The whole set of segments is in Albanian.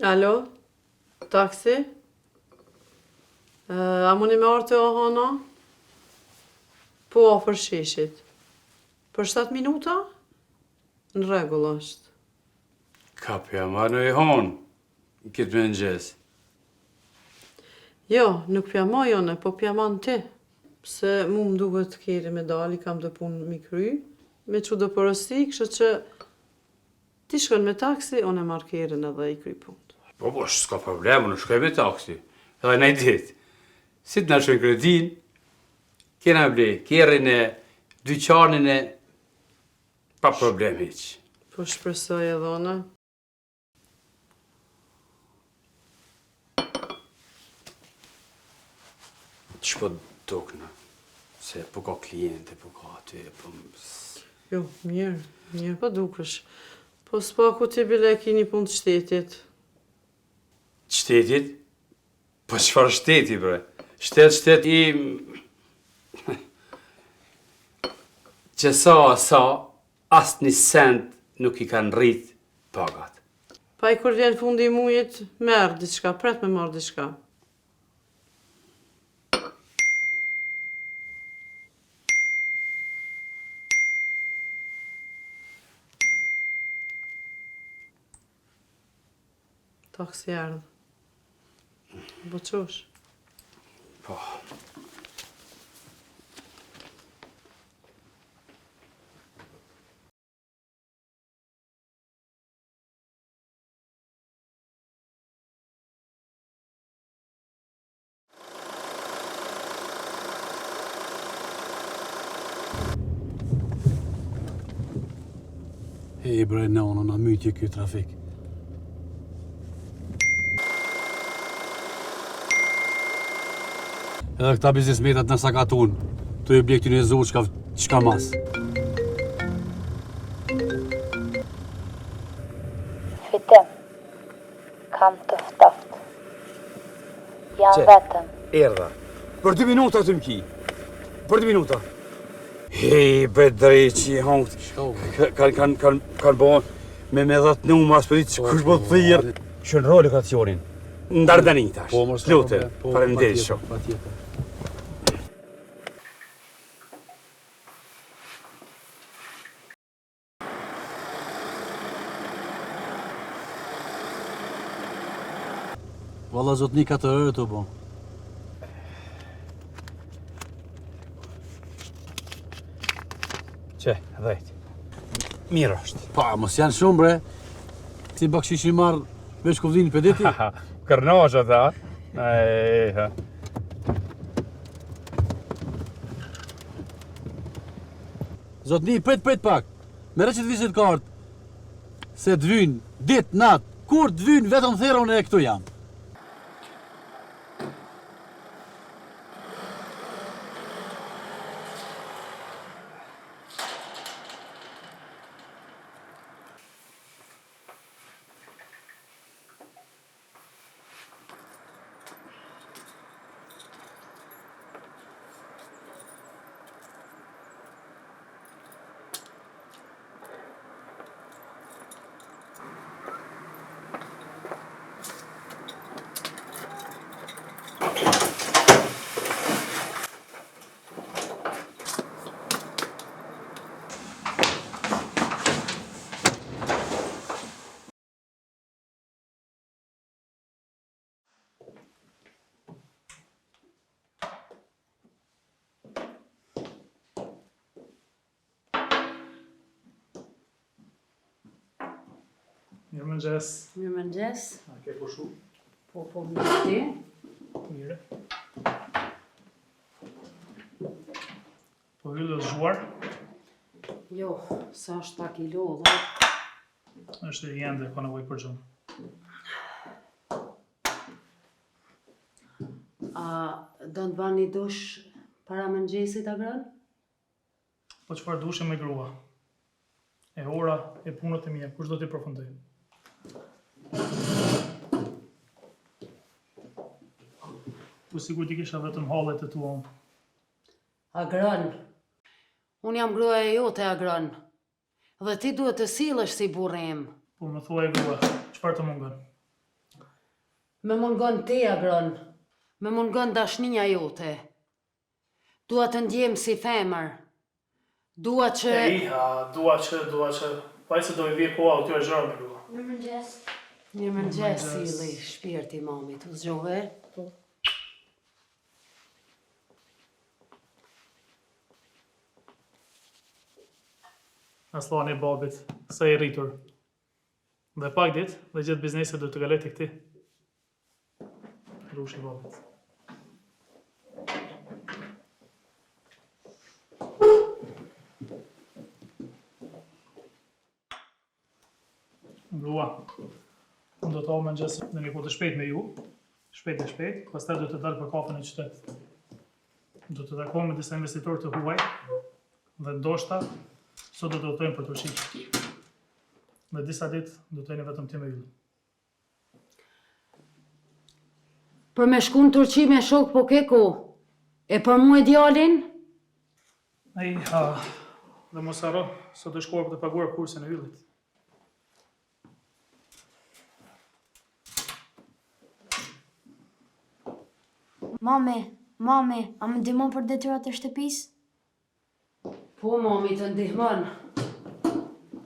Alo, taksi? A mundi me orë të ohona? Po, për sheshit. Për 7 minuta? Në rregull është. Kapja marrë në i honë, në këtë mëngjes. Jo, nuk pjama jone, po pjaman ti. Pse mu më duhet keri me dali, kam të punë mi kry, me që do përësi, kështë që ti shkon me taksi, unë e marrë kerin edhe i kry punë. Po, s'ka problemu, në shkoj me taksi. Edhe në i ditë. Si të në shkoj kredin, kena ble, kerin e dyqanin e pa problem hiq. Po shpresoj edhe ona. Që po dukna, se po ka kliente, po ka aty, po... Jo, mirë po dukësh. Po s'pa ku ti bile kini punë të shtetit. Shtetit? Po çfarë shteti, bre? Shtet i... që sa, asë një cent nuk i kanë rrit pagat. Pa i kur vjen fundi i mujit, merë diçka, pret me marrë diçka. Taksi erdhë. Po qosh? Po. Hej bre, nono, na mytje ky trafik. Edhe këta biznesmetat në sakatun, të i blektin e zonë qka mas. Fitim, kam të ftoft. Jam vetëm. Erdha. Për 2 minuta të mki. Për 2 minuta. Hej, bedreqi, hongt. Kanë bon me 10 numra, s'përit që kush bo të thirë. Shën roli lokacionin. Ndarë dani tash. Po, mos Lute, parëndesh shumë. Patjetër. Valla zotni 4 orë të bo. Që, 10. Mirë është. Pa, mos janë shumë bre. Ti bakshish i marrë veç kovdini për deti? Kërnash ata. Zotni, prit pak. Mere që të visit kartë. Se të vynë, dit, nat, kur të vynë, vetëm thera unë e këtu jam. Mirëmëngjes. Mirëmëngjes. A ke pushu? Po, mirë ti. Mirë. Po hyllë zhuar? Jo, sa është 7 kilo dhe... Është i ende, ka nevojë për gjumë. A do të bani dush para mëngjesit a grën? Po çfarë dushe me grua? E ora e punët e mia, kush do t'i përfundoj? Po sigur ti kisha vetëm hallet e tua. A grën. Unë jam gruaja jote a grën. Dhe ti duhet të sillesh si burri im. Po më thuaj grua, çfarë të mungon? Me mungon ti, agron. Me mungon dashninja jote. Dua të ndjem si femër. Dua që... Dua që... Vaj se do i vje koha u t'jo e zhërë me grua. Një mëngjes sili shpirti mamit, u zgjove? Aslani babit, sa i rritur. Dhe pak dit, dhe gjithë bizneset do të galet i këti. Rushi babit. Grua, unë do të avë mëngjes në një kohë të shpejt me ju, shpejt, pastaj do të dalë për kafën e qytetit. Do të takoj me disa investitorë të huaj, dhe ndoshta, sot do të udhtojmë për Turqi. Me disa ditë do të jeni vetëm ti me ju. Për me shku në Turqi me shok po ke ko? E për mu e djalin? Dhe mos harro, sot është koha për të paguar kursin e yllit. Mami, a më ndihmon për detyrat e shtëpisë? Po, mami të ndihmon.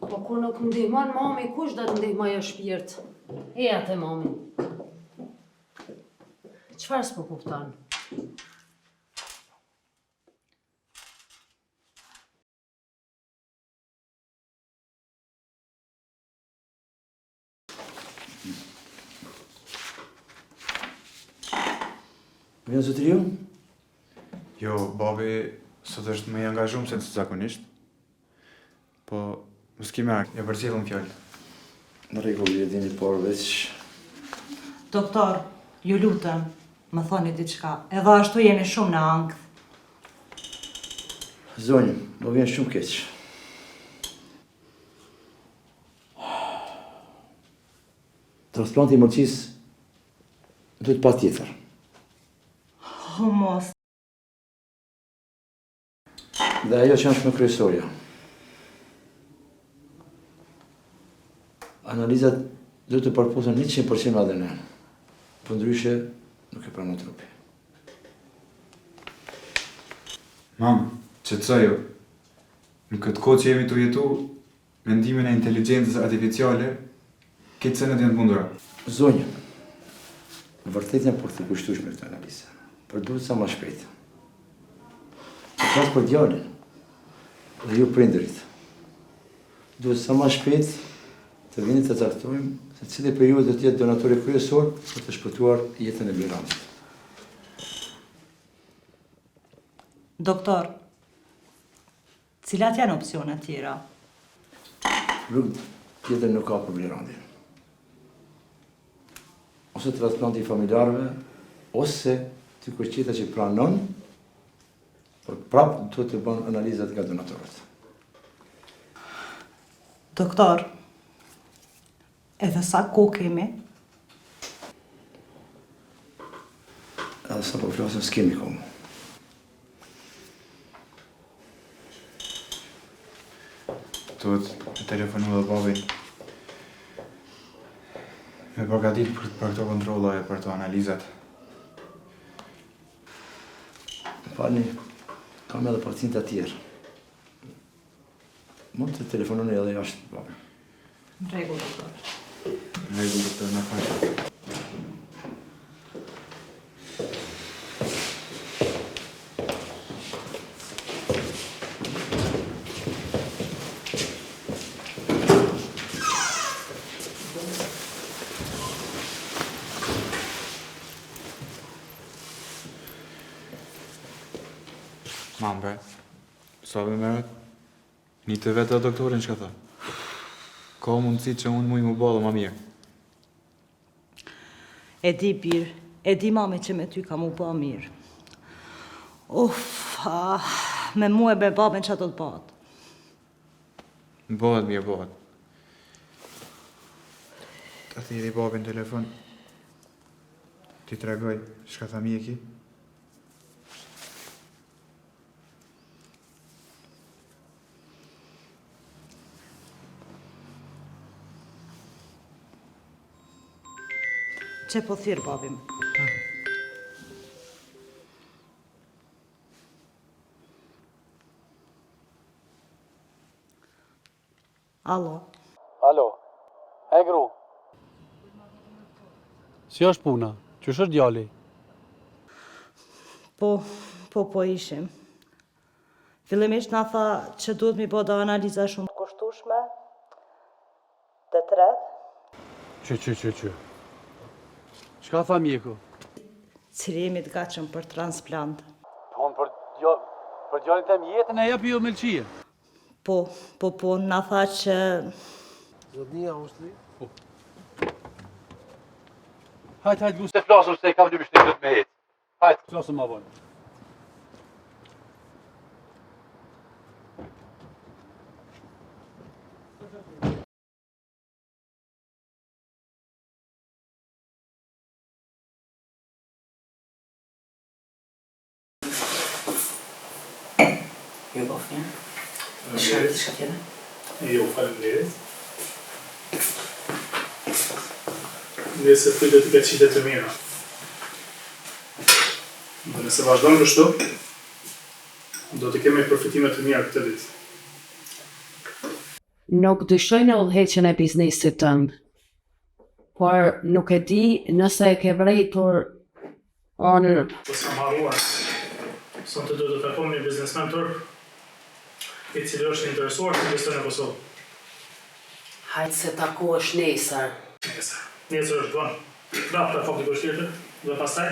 Po kur nuk ndihmon, mami, kush do të ndihmoj o shpirt? E atë, mami. Çfarë s'po kupton? Vjen zotriu? Jo, babi sot është më i angazhuar se zakonisht. Po, mos ki merak, e përcjellëm fjalë. Në rregull, e dini por veç. Doktor, ju lutem, më thoni diçka. Edhe ashtu jemi shumë në ankth. Zonjë, do vjen shumë keq. Transplanti i morçisë duhet patjetër. Mos. Dhe ajo që është më kryesorja. Analizat duhet të përposen 100% ADN. Për ndryshe nuk e pranon trupi. Mam, qetësoju. Në këtë kohë që jemi të jetu, mendimin e inteligjencës artificiale, këtë senet janë të mundura. Zonjë, vërtet janë për të kushtueshme këtë analizë. Por duhet sa më shpejt. Të flas për djalin dhe ju prindërit. Duhet sa më shpejt të vini të caktojmë se cili për ju do të jetë donatori kryesor për të shpëtuar jetën e Biranit. Doktor, cilat janë opsionet tjera? Rrugë tjetër nuk ka për Biranit. Ose transplanti familjarëve, ose ty kërqita që pranon, por prapë duhet të bën analizat nga donatorët. Doktor, edhe sa kohë kemi? Edhe sa po flasim s'kemi kohë. Duhet të telefonu dhe babi. Me përgatit për këto kontrolla e për të analizat. Falni, kam edhe pacientë të tjerë. Mund të telefononi edhe jashtë, babi. Në rregull, doktor. Në rregull, doktor, na fal. Mam, bre, sa me meret? Një të vetë doktorin që ka tha? Ka mundësi që unë mu i mu ballë ma mirë. E di birë, e di mami që me ty ka mu ba mirë. Me mu e me babin që ato të bëhet. Bëhet mirë, bëhet. Ta thiri babin në telefon. Ti të regoj, shka tha mjeki. Që po thyrë, babim. Alo. Alo, e gru. Si është puna? Qysh është djali? Po ishim. Fillimisht na tha që duhet mi bëda analiza shumë të kushtueshme. Të tretë. Që. Çka tha mjeku? Cili jemi të gatshëm për transplant. Po, për djalin tem jetën e jep ju melçie. Po, na tha që... Zotnia është li? Po. Hajtë, gu se flasëm se kam dy bishtet me jetë. Hajtë, flasëm ma vonë. Jo, bofnja. Shka tjene? Jo, faleminderit. Nëse të ketë qitet të mira. Dhe nëse vazhdojmë kështu, do të kemi përfitime të mira këtë ditë. Nuk dyshoj në udhëheqjen e biznesit tënd. Por nuk e di nëse e ke vrejtur anër. Po s'kam harruar. Sonte do të takojmë një biznesmen turp, i cili është interesuar të investojë në Kosovë. Hajtë se takohesh nesër. Nesër është vonë. Prapë të fabrikë është tjetër, dhe pastaj.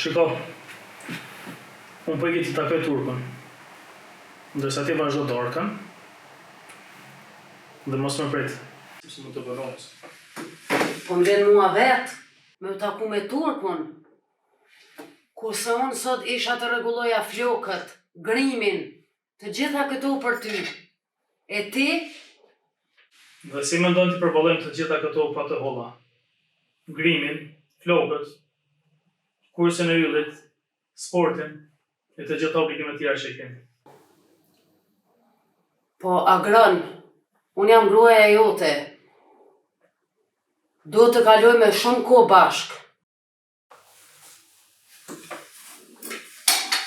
Shiko, unë po i të takoj turpën, ndërsa ti vazhdo dorkën, dhe mos më prit, sepse më të bëronës. Po m'vjen mua vetë, me u taku me turpën. Kurse unë sot isha të rregulloja flokët, grimin, të gjitha këto për ty. E ti? Dhe si mendon ti përballojmë të gjitha këto pa të holla? Grimin, flokët, kursin e yllit, sportin, e të gjitha obligimet tjera që i kemi. Po, agron, unë jam gruaja jote. Do të kaloj me shumë kohë bashkë.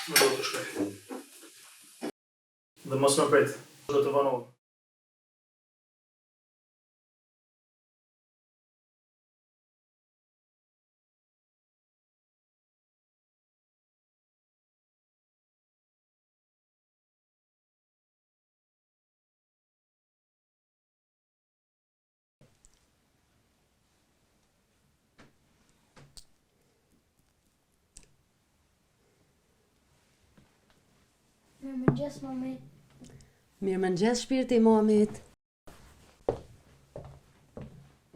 Më do të shkoj. Dhe mos më prit, do të vanohem. Mirëmëngjes, mami. Mirëmëngjes, shpirti Muhamit.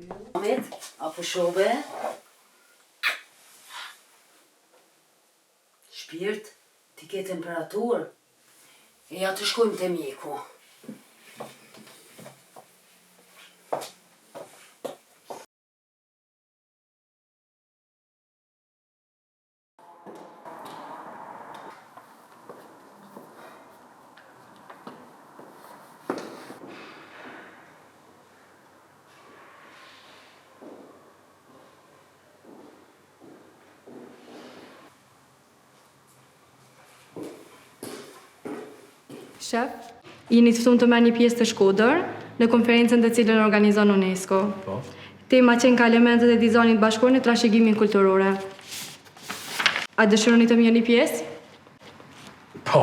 Muhamit, apo shobe? Shpirt, ti ke temperaturë. E ja të shkojmë te mjeku. Shef, jeni të ftuar të merrni pjesë të Shkodër në konferencën të cilën organizon UNESCO. Po. Tema qenë ka elementet e dizajnit bashkëror në trashëgimin kulturore. A dëshironi të merrni pjesë? Po,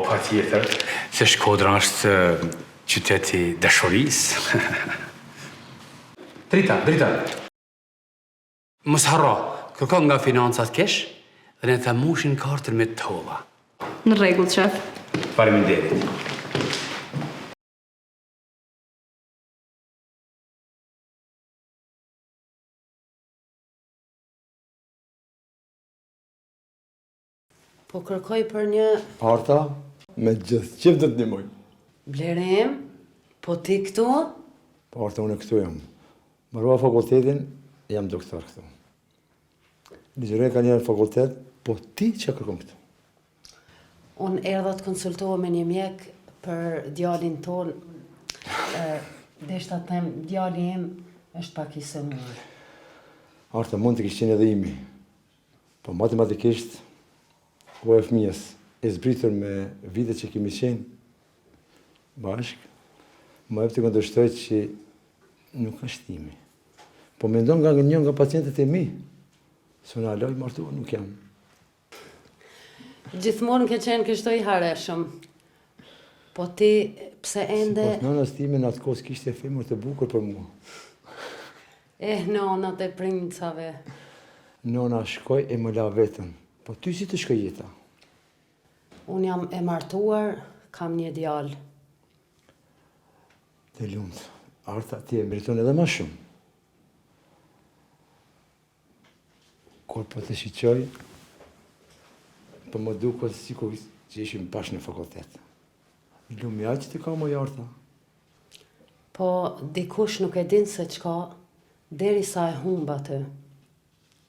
patjetër, se Shkodra është qyteti dashurisë. Drita. Mos harro, kërkon nga financat kesh dhe ne thamushin kartën me tolla. Në rregull, shef. Faleminderit. Po kërkoj për një... Parta, me gjithë qëftë të ndihmoj. Blerem, po ti këtu? Parta, unë këtu jam. Mbarova fakultetin, jam doktor këtu. Ligjërej ka njerë fakultet, po ti që kërkom këtu? Unë erdha të konsultohem me një mjek për djalin ton. Deshta të them, djali im është pak i sëmur. Arta mund të kishtë qenë edhe imi, po matematikisht, u e fëmijës, e zbritur me vite që kemi qenë bashk, më e të këndështoj që nuk është imi. Po mendon nga një nga pacientët e mi, së në aloj martua nuk jam. Gjithmonë ke qenë kështu i hareshëm. Po ti, pse ende... Si pas nënës time në atë kohë kishte femër të bukur për mua. Nonat e princave. Nona shkoj e më la vetën. Po ty si të shkoj jeta? Unë jam e martuar, kam një djalë. Të lumtë, Arta ti e meriton edhe ma shumë. Kur po të shiqoj, po më duket sikur që ishim bashkë në fakultet. Lumja që të ka moj Arta. Po, dikush nuk e din se çka, deri sa e humba të.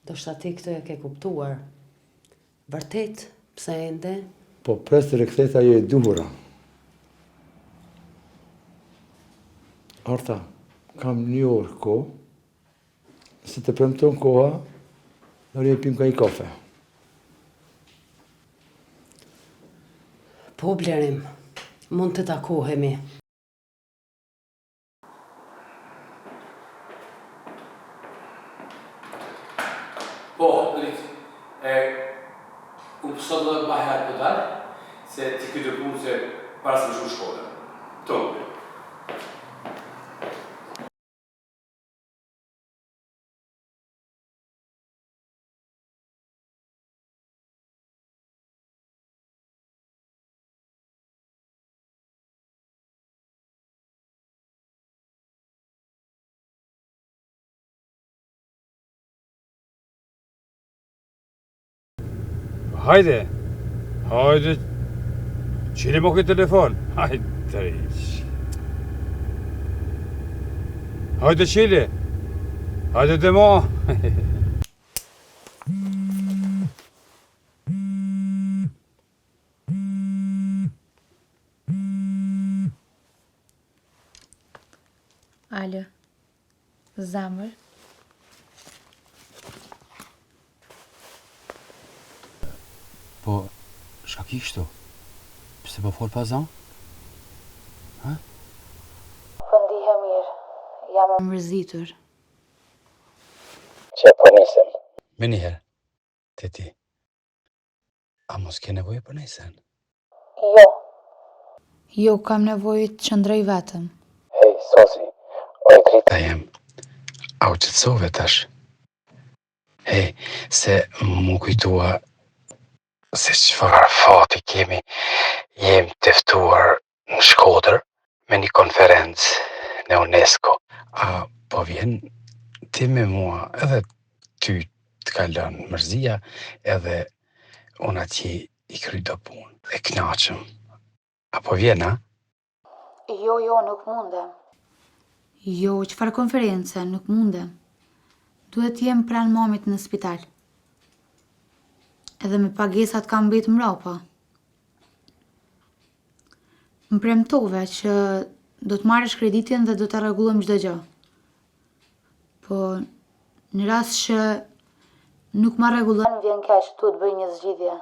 Do shta ti këtë e ke kuptuar. Vërtet, pse ende? Po pres të riktheta jo e duhura. Arta, kam një orë ko, se të premton koha, nërë e pim ka i kafe. Po, Blerim, mund të takohemi. Po, Lit, unë pësot do të bahe atë pëtar, se ti këtë punë se para se më shku shkollën. Tonë. Hajde, qile mo këtë telefon. Hajde, dreq. Hajde qile. Hajde dhe mo. Alo, zamër. Po, shka ki kështu? Pse po fol pa zan? Ha? Po ndihe mirë, jam e mërzitur. Që po nisem. Me njëherë, të ti. A mos ke nevojë për nejsen? Jo. Jo, kam nevojë të qëndroj vetëm. Hej, Sosi, oj drita. Ta jem, a u qëtësove tash? Hej, se mu kujtua se çfarë fati kemi, jem të ftuar në Shkodër me një konferencë në UNESCO. A po vjen ti me mua edhe ty të kalon mërzia edhe unë atje i kry do punë e knaqëm. A po vjen, a? Jo, nuk mundem. Jo, çfarë konference, nuk mundem. Duhet jem pranë mamit në spital. Edhe me pagesat kam mbetë mrapa. Më premtove që do të marrësh kreditin dhe do të rregullojmë çdo gjë. Po në rast që nuk ma rregullon, vjen keq tu të bëj një zgjidhje.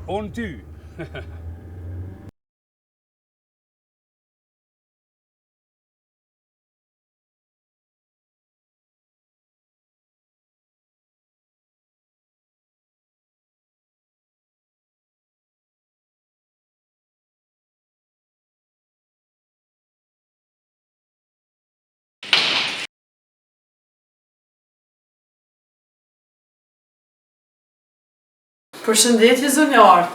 Unë ty. Përshëndetje zonjar,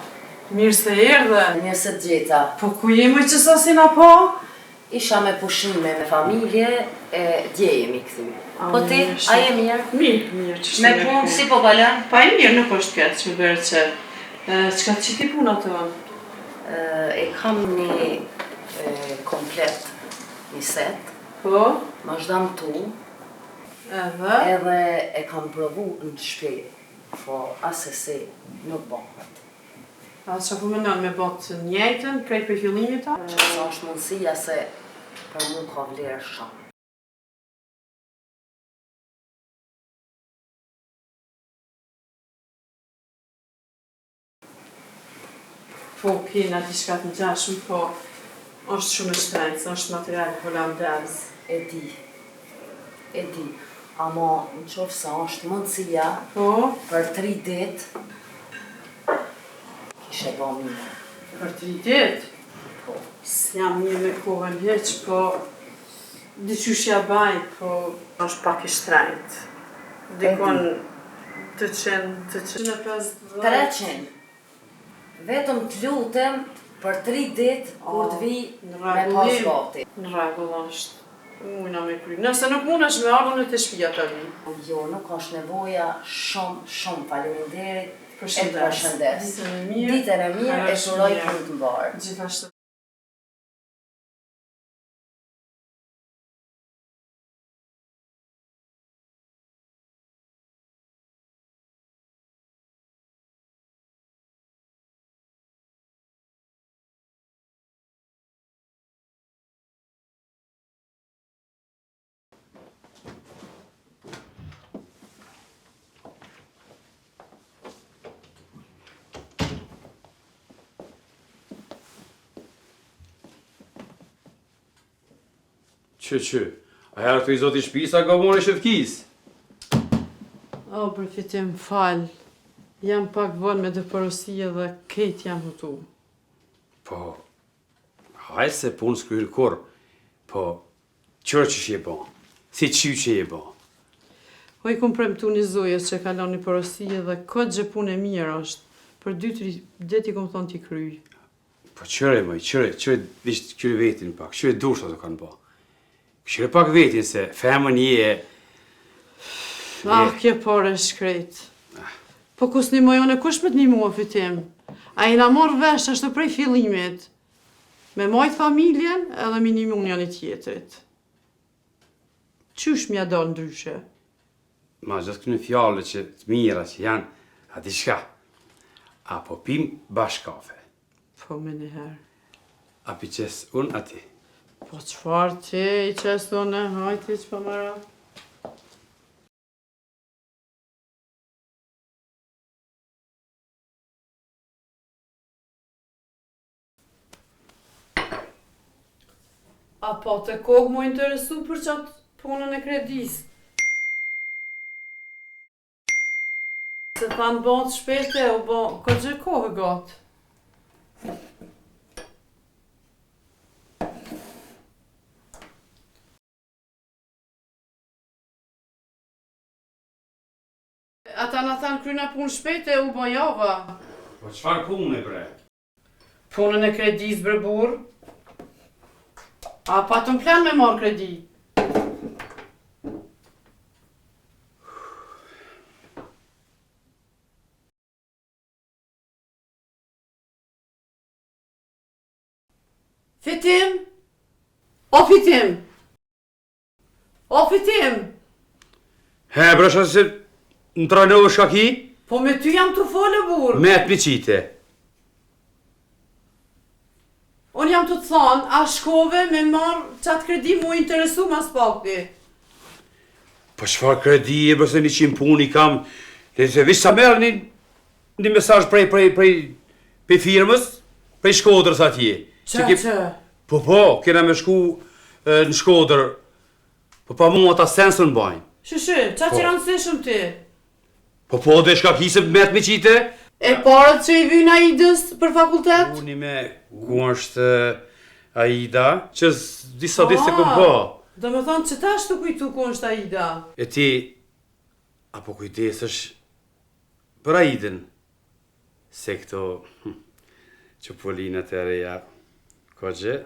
mirë se erdhe. Mirë se të gjeta. Po ku jemi që sasin apo? Isha me pushime me familje, e dje jemi këthimi. Po ti, a je mirë? Mirë, që Me punë, si po kalon? Pa i mirë nuk është këtë, që bërë që... Qka të qiti puna të anë? E kam një komplet një set, Po, më është damtu, edhe? edhe e kam provu në shtëpi, po asesi nuk bëhet. A që po menon me botë njëjtën, krejt për fillimit ta? Që sa është mundësia se për mu ka vlerë shumë. Po, kena diçka të ngjashme, po është shumë e shtrenjtë, është material holandez. E di, ama në qofë se është mundësia Po, për 3 ditë, kishe ba mirë. për 3 ditë? Po, S'jam një me kohën heq, po diqysh ja baj, po është pak i shtrenjtë. Dikon 350. 300. Vetëm të lutem për 3 ditë kur të vi në me pas rregullim. gati. Në rregull është. Mujna me kry. Nëse nuk mundesh me ardhur në të shtëpia të vi. Jo, nuk është nevoja shumë faleminderit. Përshëndes. Ditën e mirë. Ditën e mirë. Ditën e mirë e Herë shuroj mirë. punë të mbarë. Gjithashtu. Që, a herë të i zoti shpisa ka mone shëfkis? O, përfitim, fal. Jam pak vonë me dëporosie dhe kejt jam hutu. Po, hajtë se punë s'kryllë kur, po, qërë që shje bon, si qy që je bon. O, i kum premtu një zojës që kalon një porosie dhe këtë gjë punë e mirë është. Për 2-3 ditë i kom thonë t'i kryj. Po qëre, moj, qëre vishtë qëre vetin pak, qëre dush të kanë bo. Qëre pak vetin se femën je... Ah, kje pare shkrejt. Po kus një mojone, kush me t'ni mua fitim? A i na morë vesh është prej fillimit. Me majtë familjen edhe minimum një tjetrit. Qysh m'ja do ndryshe? Ma gjithë kënë fjallë që të mira që janë, a di shka. Apo pim bashkë kafe. Po me njëherë. A pi qes unë ati. Po qëfar ti i qesë une, hajti që po mëra? A po të kohë mu interesu për qatë punën e kredisë? Se thanë bënë shpete, o bënë, këtë gjë kohë gatë. Ata në thanë kryna punë shpete, u bënë java. Po qëfar punë e bre? Punën e kredisë bre burë. A pa të më plan me marë kredi? Fitim? O fitim? O fitim? He, brësha se në trajnohë shka ki? Po me ty jam të folë burë. Me të piqite. Unë jam të thonë, a shkove me marë qatë kredi mu interesu mas pakti. Po qëfar kredi e bërse 100 pun i kam, se vishë sa merë një mesazh prej firmës, prej Shkodrës atje. Që? Po, kena me shku në Shkodrë, po pa mu ata sensën bajnë. Qa që rëndësishëm ti? Po, dhe shka kisë me të miqite? E parët që i vynë Aidës për fakultet? Uni me ku është Aida, që disa se këm po. Do me thonë që ta është të kujtu ku është Aida? E ti, apo kujdesësh për Aidën, se këto Qopolinat e reja, ko gjë?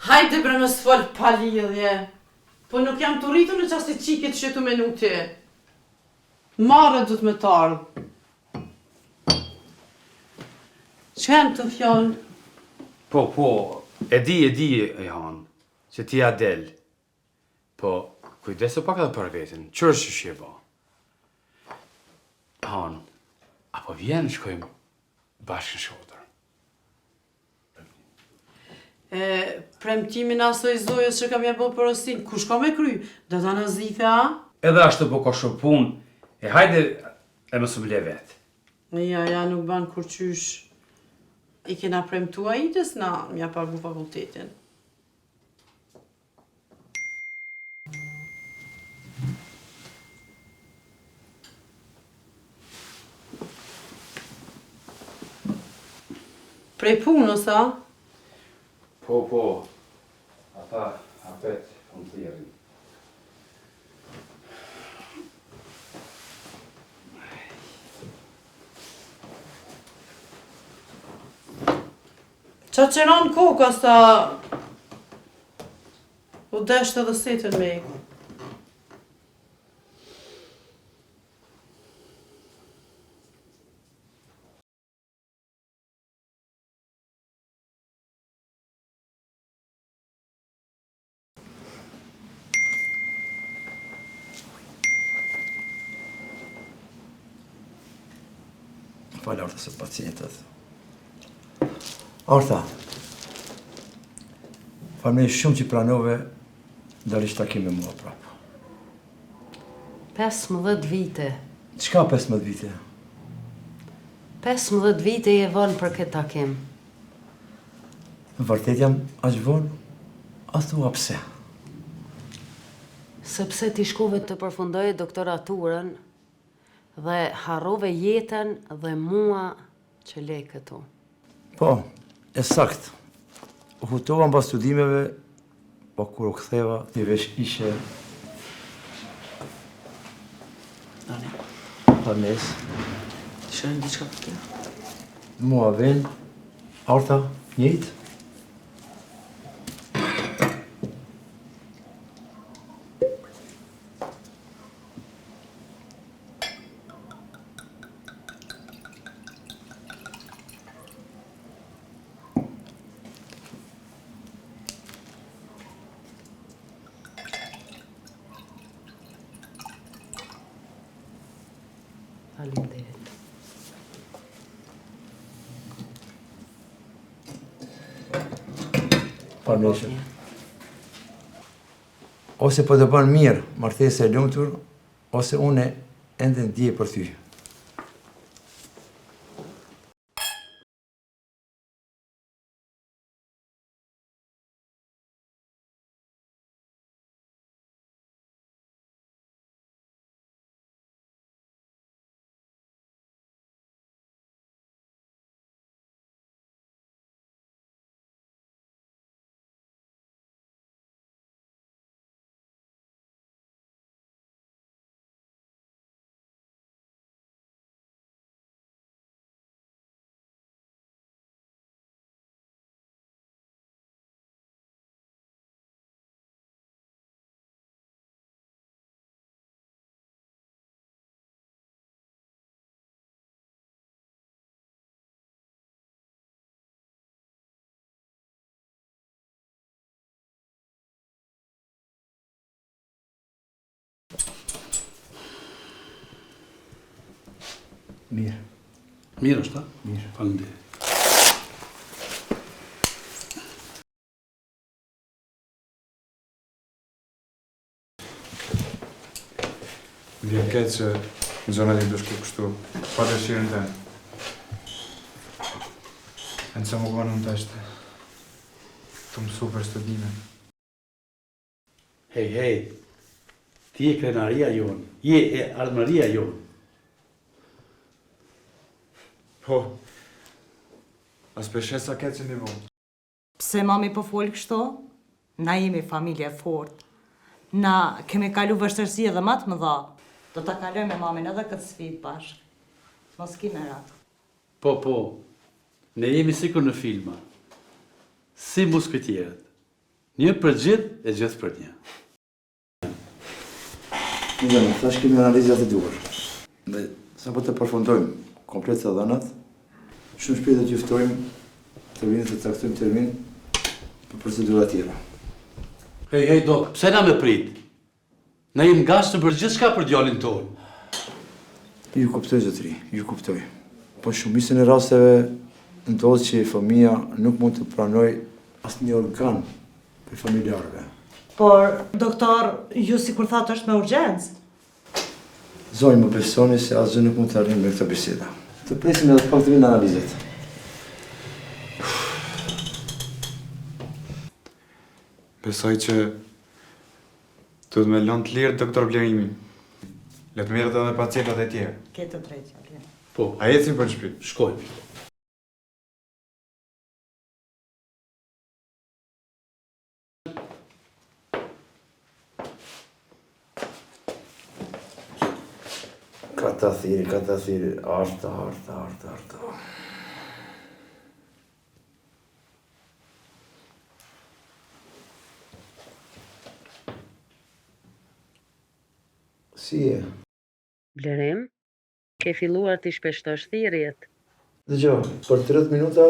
Hajde bre me s'fol pa lidhje. Po nuk jam të rritu në qasti qiket që tu menuti. Marrë du të me tarë. Qenë të fjallë? Po, E di, e hanë, që ti a del. Po, kujdesu pak edhe për vetin, qërë që shje ba? Hanë, apo vjenë shkojmë bashkë në Shkodër? Premtimin asoj zojës që kam jepë porosin, kush ka me kry? Do ta nazife, a? Edhe ashtu po ka shumë punë, e hajde e më së mle vetë. Ja, nuk ban kur qysh. I kena premtua itës, na mja pagu fakultetin. Prej punës, a? Po, ata apet frontierin. Qa qeron koka sa u desht edhe setën me iku. Falë Arta se pacientët. Arta, falë shumë që pranove dalisht takim me mua prapë. 15 vite. Qka 15 vite? 15 vite je vonë për këtë takim. Në vërtet jam aq vonë, a thua pse? Sepse ti shkove të përfundoje doktoraturën dhe harrove jetën dhe mua që le këtu. Po, e sakt. U hutova mba studimeve, po kur u ktheva, një vesh ishe... Dani, Parnes. të shërën diçka për kjo? Mua ven, Arta, njëjtë. Faleminderit. Parneshe. Ose po të bën mirë martesa e lumtur, ose une ende ndjej për ty. Mirë. Mirë është, ta? Mirë. Faleminderit. Vjen keq që në zonat i dushku kështu, pa dëshirën të. E nëse më konë në teshte, të mësu për studime. Hej, ti e krenaria jonë, je e ardhëmëria jonë. Po, as peshe sa keq që një vonë. Pse mami po folë kështu? Na jemi familje fort. Na kemi kalu vështërsi edhe matë më dha. Do ta kaloj me mamin edhe këtë sfidë bashkë. Mos ki merak. Po, ne jemi sikur në filma. Si musketjerët. Një për gjithë e gjithë për një. Në thash kemi analizat e duhur. Dhe sa po të përfundojmë komplet të dhënat, shumë shpejt do t'juftojmë terminit të caktojmë termin për procedura tjera. Hej, dok, pse na me prit? Na jem gatshëm për gjithçka për djalin tonë. Ju kuptoj, zotëri, ju kuptoj. Po shumicën e rasteve ndodh që fëmia nuk mund të pranoj asnjë organ për familjarëve. Por, doktor, ju si kur thatë është me urgjencë. Zonjë, më besoni se asgjë nuk mund të arrijmë me këtë biseda. Të presim edhe pak të vinë analizat. Besoj që duhet me lënë të lirë doktor Blerimin. Le të merret edhe pacientat e tjerë. Ke të drejtë, Alin. Po, A ecim për në shtëpi? shkojmë. Ka të thiri, arta. Si e? Blerim, ke filluar t'i shpeshtosh thirrjet. Dëgjoj, për 30 minuta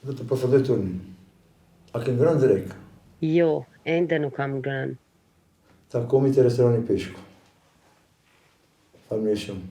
do të përfundoj turnin. A ke ngrënë direkt? Jo, ende nuk kam ngrënë. Takomi te restorani Peshku. Falmirë shumë.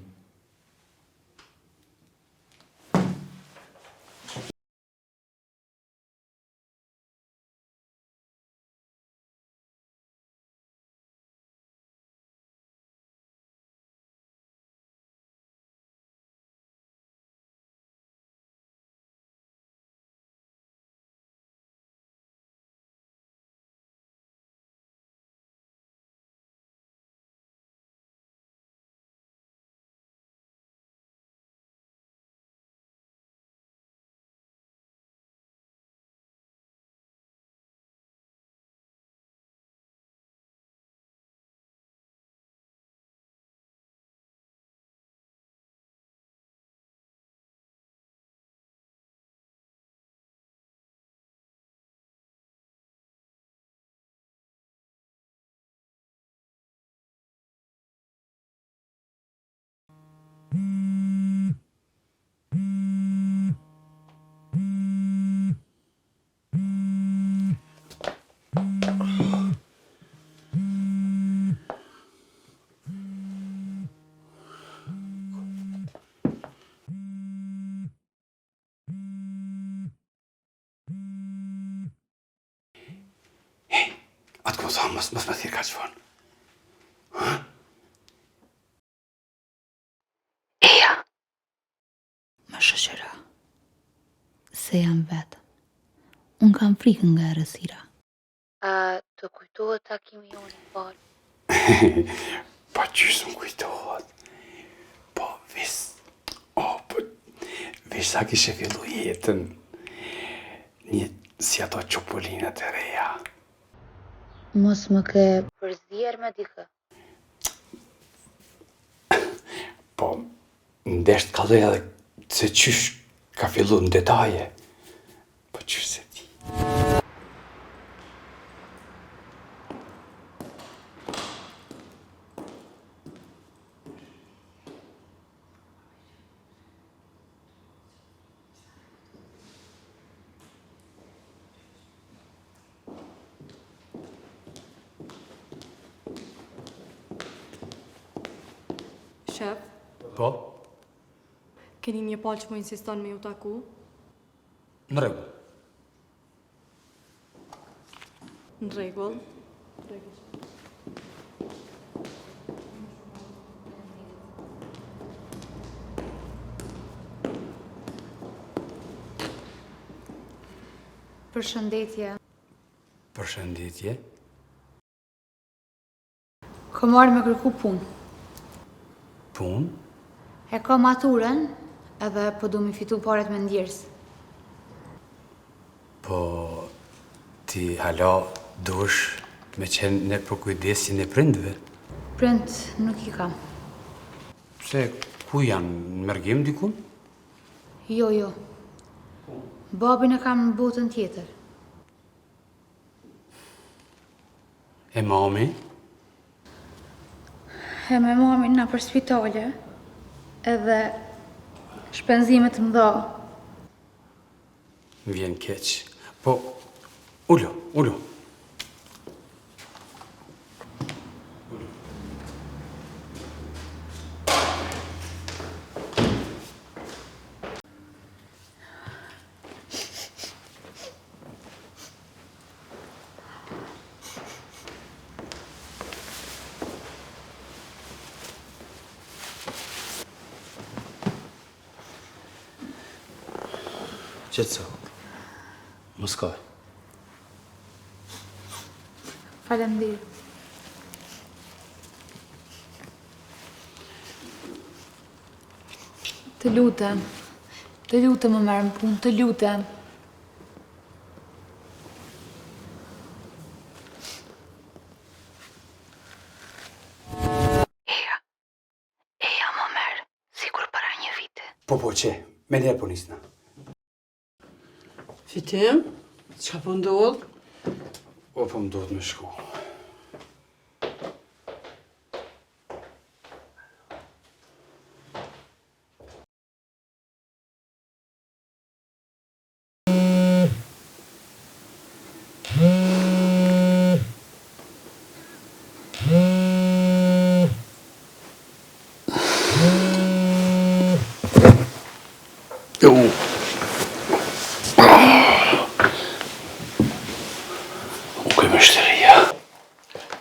Atë ku thamë, mos më thirr kaq vonë. Eja, më shoqëro, se jam vetë. Unë kam frikën nga errësira. A të kujtohet takimi jonë i parë? Po qysh më kujtohet. Po vesh sa kishe fillu jetën. Një si ato çopolinat e reja. Mos më ke përzier me dikë. Po, ndesh të kalloj edhe se qysh ka fillu në detaje. Po qysh se ti. Shef, Po, keni një palë që po insiston me ju taku? në rregull. Në rregull. Përshëndetje. Përshëndetje. Kam marrë me kërku punë. Punë? E ka maturën, edhe po du mi fitu paret me ndjerës. Po, ti hala dush me qenë në përkujdesin e prindve? Prind nuk i kam. Pse, ku janë? Në mërgim dikun? Jo. Babin e kam në botën tjetër. E mami? E me mamin na për spitale, edhe shpenzimet më dha. Më vjen keq. Po, Ullu, ullu. Qetëso. Mos ka. Faleminderit. Të lutem. Të lutem më merr në punë, të lutem. Eja më merr, sikur para një viti. Po, që? Me njerë po nisna. Fitim, çka po ndodh? O, po më duhet me shku.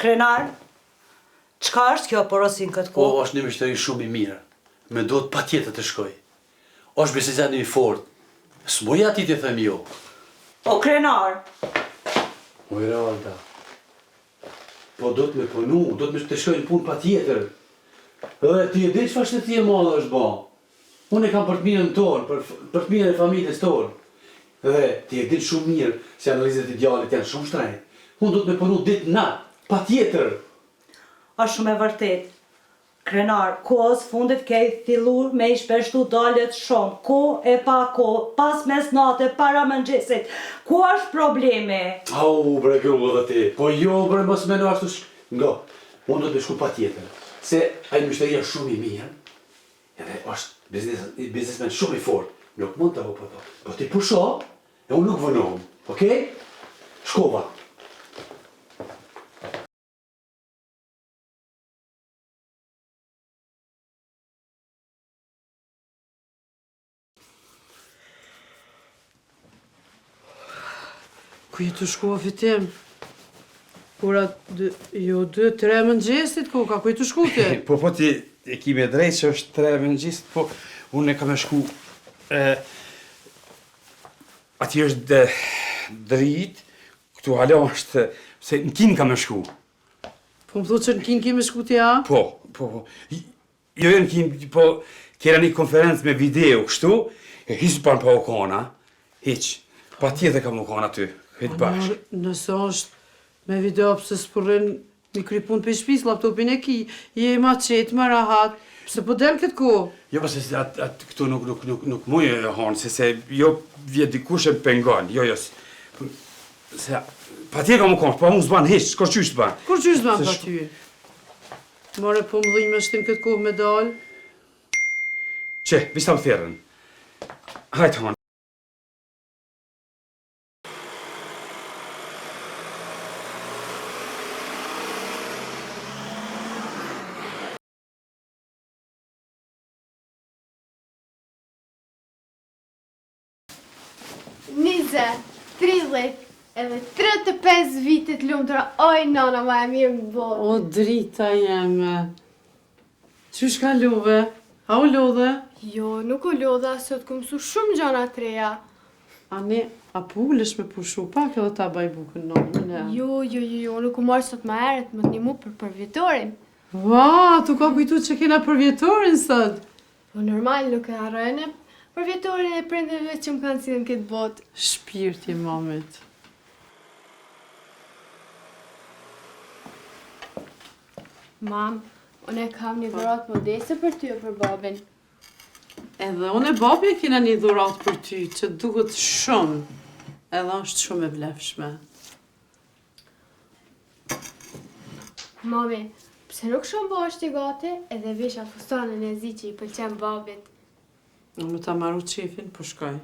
Krenar, qka është kjo porosin këtë O, kohë? është një mishteri shumë i mirë. Me do të pa tjetër të shkoj. është besizat një fort. S'moja ti të them jo. O, Krenar! O, i Realda. Po do të me punu, do të me të shkoj në punë pa tjetër. Edhe ti e di çfarë shteti e madhe është ba. Unë e kam për të mirën tonë, për të mirën e familjes tonë. Edhe ti e di shumë mirë se analizat e djallit janë shumë shtrejnë. Unë do të me punu ditë natë. Pa tjetër! është shumë e vërtet. Krenar, kohës fundit ke fillur me i shpeshtu dalet shumë. Ko e pa ko, pas mesnate, para mëngjesit. Ku është problemi? Au, bre, gëmë dhe ti. Po jo, bre, mos me në ashtu Nga, unë do të me shku pa tjetër. Se ajë mështeria shumë i mirë. Edhe është biznesmen shumë i fort. Nuk mund të po to. Po ti pusho, e unë nuk vënohëm. Okej? Shkova. Ku je të shkua Fitim? Ora 2-3 mëngjesit koka, ku je të shku ti? Po ti e ki me drejt që është 3 mëngjesit, po unë e kam e shku... Ati është drit, këtu hala është... Se në kin kam e shku. Po më thot që në kin kemi shku ti, a? Po. Jo në kin, po... Kera një konferencë me video, kështu, e hisë pan pa okona. Hiq, pa tjetë kam okona ty. Këtë bashkë. Nëse është me video pëse s'përrin mi kry pun për shpis, laptopin e ki, je ma qetë, ma rahat, pëse po del këtë ko? Jo, pëse atë këtu nuk muje hanë, se jo vjet dikush e pengon, jo. Se pa tje ka më konë, pa mu s'ban hiq, s'kor qysh t'ban. Kur qysh t'ban pa ty? More po më dhij me shtim këtë kohë me dal. Që, vishta më therën. Hajtë hanë. Nize, 30, edhe 35 vitet lumëtura, oj nana ma e mirë më botë. O, drita jeme. Qysh ka love? A u lodhe? Jo, nuk u lodha, sot ku mësu shumë gjana të reja. Ani, a pullesh me pushu pak edhe ta baj bukën në? Jo, nuk u marrë sot ma eret, më të një mu për vjetorin. Va, tu ka kujtu që kena për vjetorin sot. Po normal, nuk e harrojnë për vjetorin e prindërve që më kanë si në këtë botë. Shpirti, mamit. Mam, unë e kam një dhurat modese për ty e për babin. Edhe unë e babi e kena një dhurat për ty, që duket shumë, edhe është shumë e vlefshme. Mami, pse nuk shumë bo është i gati, edhe visha fustanën e zi që i pëlqen babit. Unë ta marru qefin, po shkoj.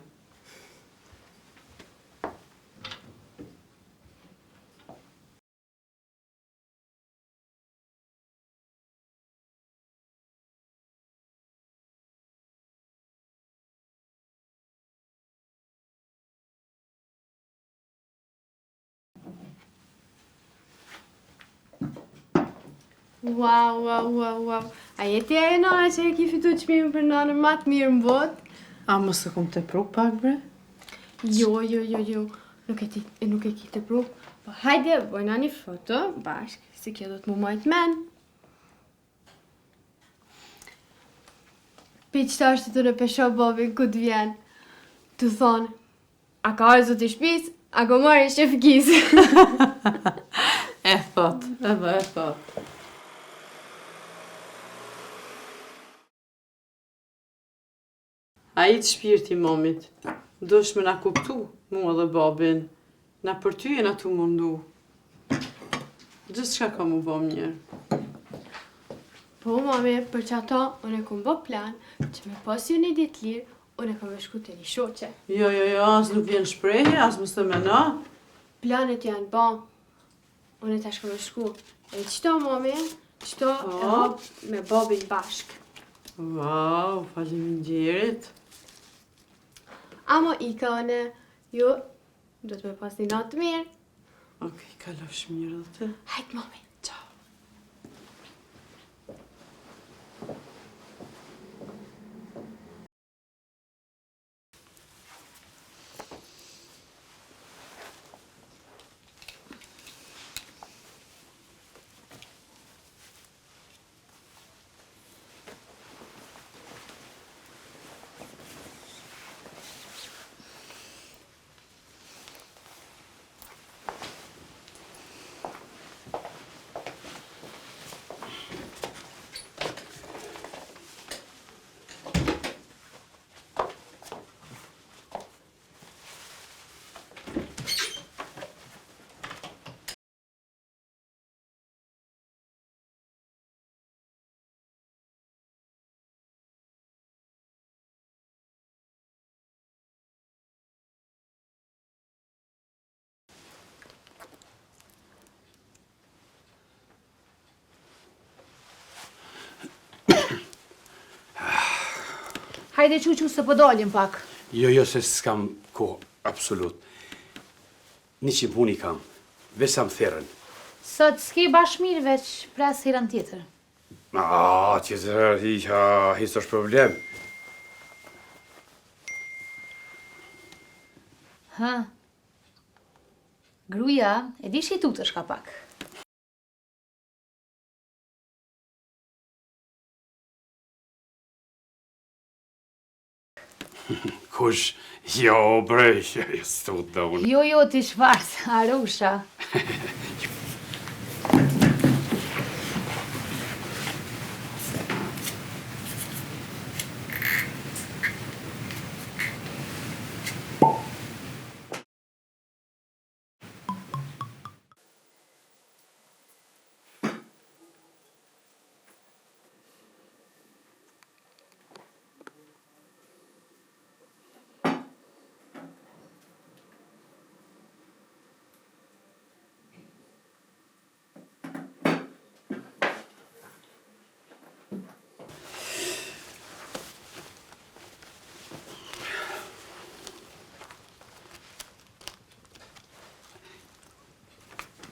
Wow. A jeti e nana që e ki fitu çmimin për nanën ma të mirë në botë? A mos e kom të pruk pak bre? Jo. Nuk e ki të pruk. Po hajde, bojna një foto bashkë, si kjo do të mu majt men. Pi qëta është të në pesho bobin ku të vjen. Të thonë, a ka arë zoti shpis, a ko marrë shef gjizë. E thot. A i të shpirti momit, dosh me na kuptu, mua dhe babin, na për ty e na tu mundu. Gjithë shka ka mu bo mirë. Po, mami, për që ato, unë e kom bë plan që me pas ju një ditë lirë, unë e kom e shku të një shoqe. Jo, as nuk vjen shprehje, as mos të mena. Planet janë ba, unë e tash kom e shku. E qëto, mami, qëto e hap me babin bashk. Wow, faleminderit. Amo i ka one, ju, do të me pas një natë mirë. Okej, kalofsh mirë dhe të. Hajtë, mami. Ciao. Hajde Ququ se po dalim pak. Jo, se s'kam kohë, absolut. Një që puni kam, veç sa më therën. Sot s'ki bashmir veç pres herën tjetër. Tjetër, hiç është problem. Gruja, e di që i tutësh ka pak. Kush, jo, bre, s'tut dhe unë. Jo, ti shvart, Arusha.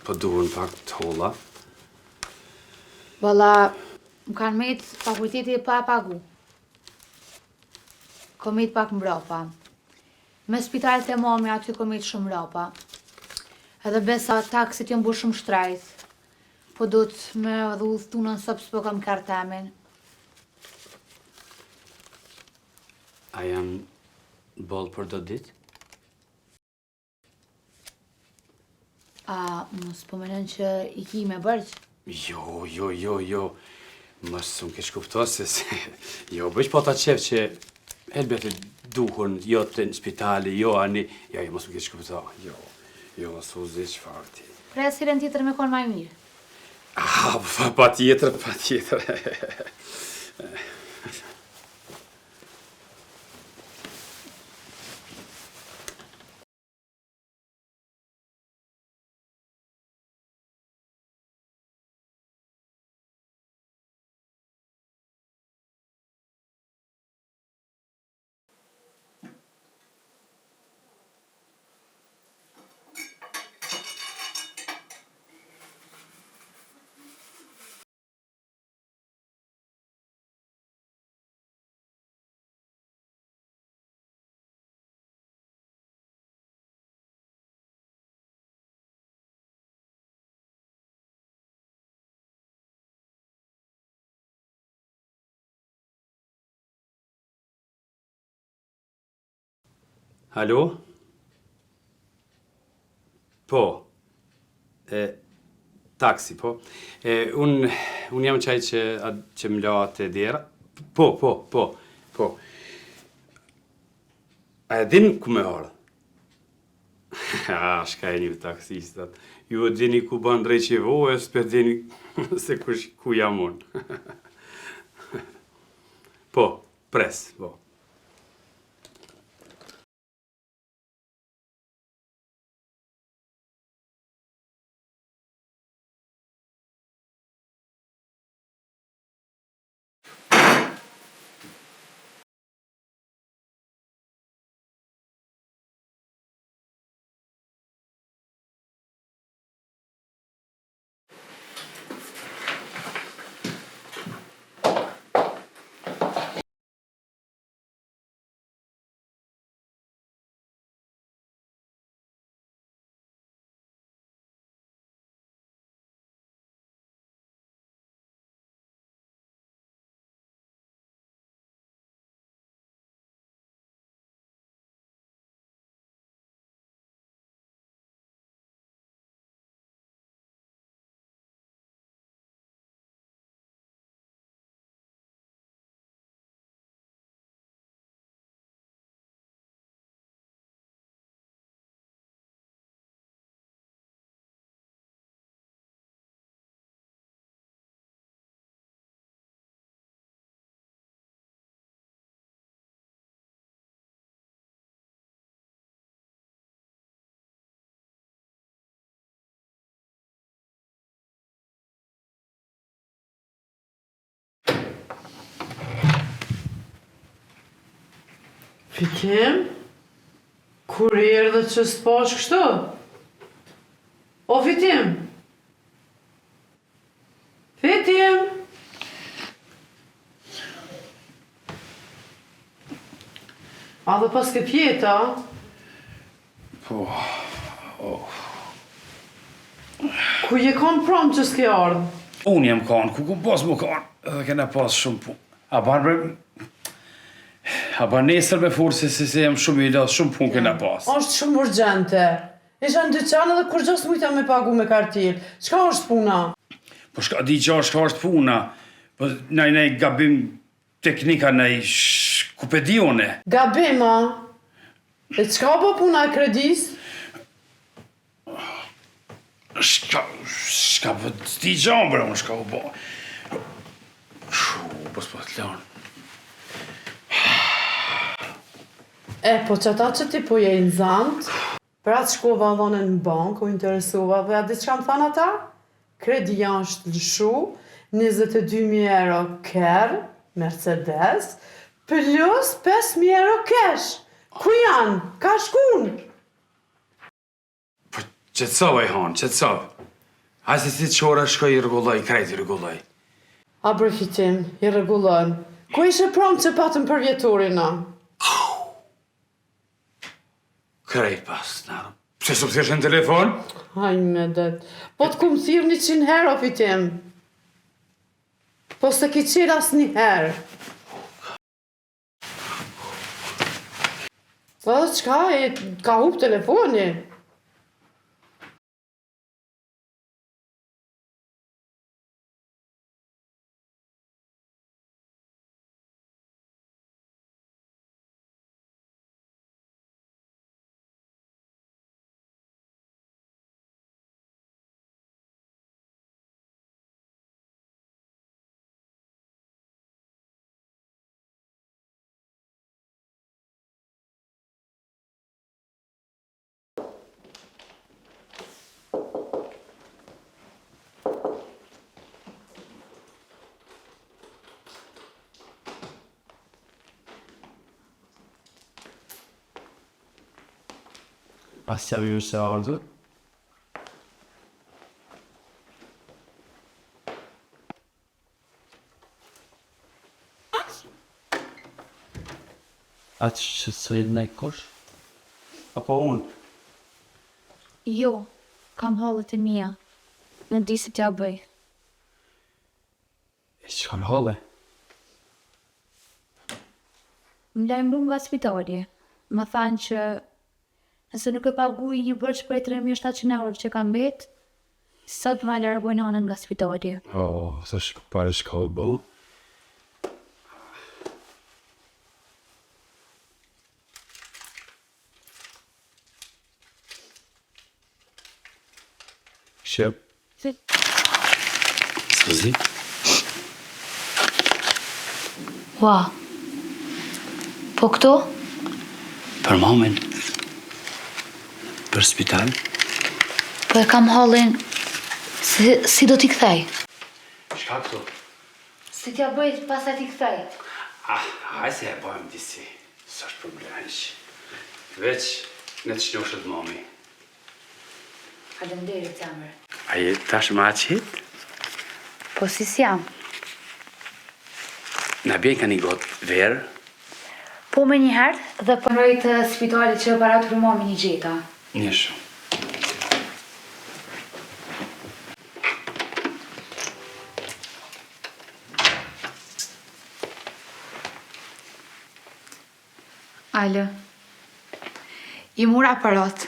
Po duhen pak të holla. Valla, më kanë met fakulteti e pa e pagu. Ko met pak mbrapa. Me spitalet e mami aty ko met shumë mbrapa. Edhe besa taksit jënë bu shumë shtrajt. Po do të me dhudh tunën sop s'po kam kartemin. A janë boll për do ditë? A mos po menen që i ki me bërq? Jo. Mos unë kesh kupto se jo, bëj po ta qef që helbet e duhun, jo të në spitali, jo ani, jo, mos unë kesh kupto, jo, s'u zi çfarë ti. Pres herën tjetër me konë maj mirë. Pa tjetër. Halo? Po. Taksi, po. Unë jam qaj që më la të djera. Po. A e din ku me ardhë? Shka e një taksistat. Ju e dini ku ban drejqevo, e s'pe dini se ku jam unë. Po, pres, po. Fitim? Kur e erdhe që s'pash kështu? O, Fitim? Fitim? A dhe pas ke pjeta? Po, Ku je kon prom që s'ke ardhë? unë jam kanë, ku pas më kanë, edhe kena pas shumë punë. A ban nesër me forë se jam shumë i lasë, shumë punë kena pas. Është shumë urgjente. Isha në dyqanë edhe kur gjës mujta me pagu me kartil. Çka është puna? Po shka di qa shka është puna, po nej gabim teknika, nej kupedione. Gabima? E çka po puna e kredis? Shka po ti gjanë, bre, unë shka po bo. Po s'po të lanë. Po që ata që ti po je në zantë, për atë shkova dhone në bankë, u interesova, dhe a di që kam thanë ata? Kredi janë është lëshu, 22.000 euro kërë, Mercedes, plus 5.000 euro cash. Ku janë? Ka shkun? Po qëtësove i hanë, qëtësove. Hajse si të qora shkoj i rregulloj, krejt i rregulloj. A Fitim, i rregullojnë. Ku ishe promë që patëm për vjeturina? Krejt pas, nërë. Pse s'u pëthesh në telefon? Haj me det. Po të kumë thirë 100 herë, o Fitim. Po s'te ki qirë as një herë. Po dhe qka e ka hup telefoni? Asja vi ju se ardhë? Atë që së në e kosh? Apo unë? Jo, kam hallet e mia. Në di se t'ja bëj. E që kanë halle? Më lajmëru nga spitali. më thanë që nëse nuk e paguaj një bërç prej 3.700 euro që kam bet, sot ma largojnë anën nga spitali. Thash pare shkollë bëllë. Shep. Scuzi? Ua, po këto? Për mamin. Për spital. Po e kam hallin, si do t'i kthej? Shka këto? Si t'ja bëjt pasaj t'i kthej? Haj se e bëjmë disi. Së është problemesh. Veç në të shnjoshët mami. Faleminderit, zemër. A je tash ma qit? Po si s'jam? Na bjen ka një gotë verë. Po me njëherë dhe përroj të spitalit që para të mami një gjeta. Një shumë. Alo, i mura aparat.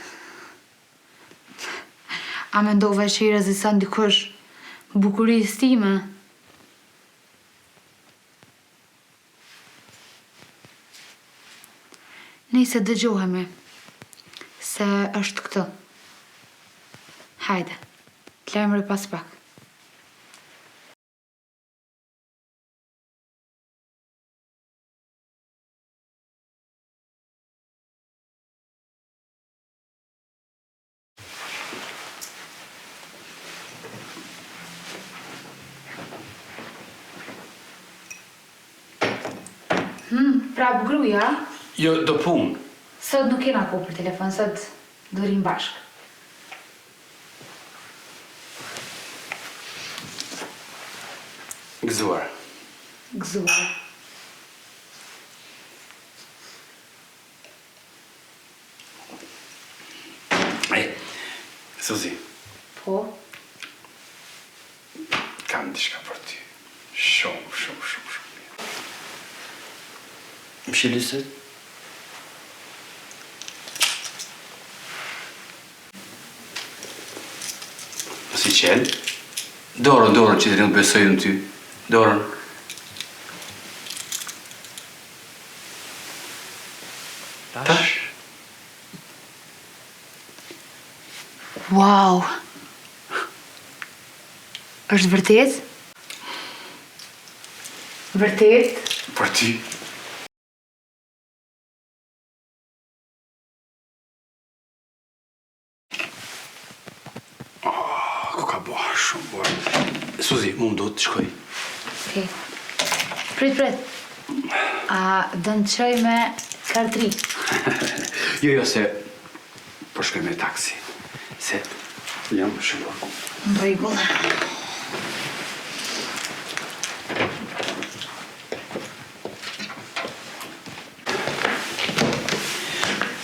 A me ndove që i rezison dikush bukurisë time? Nëse dëgjohemi, se është këtë. Hajde, të lajmëri pas pak. Prap gruja? Jo, do punë. Sot nuk kena kohë për telefon, sot do rrim bashkë. Gëzuar. Gëzuar. Suzi. Po? Kam diçka për ty. Shumë. Më shilisit? Si qenë? Dorën që të rinjë besoj në ty. Dorën. Tash? Wow! është vërtet? Vërtet? Për ty. Ku ka bërë shumë bërë. Suzi, mu më do të shkoj. Okej. Prit. A dënë të qoj me kartri? Jo, se po shkoj me taksi. Se jam shumë. Në rregull.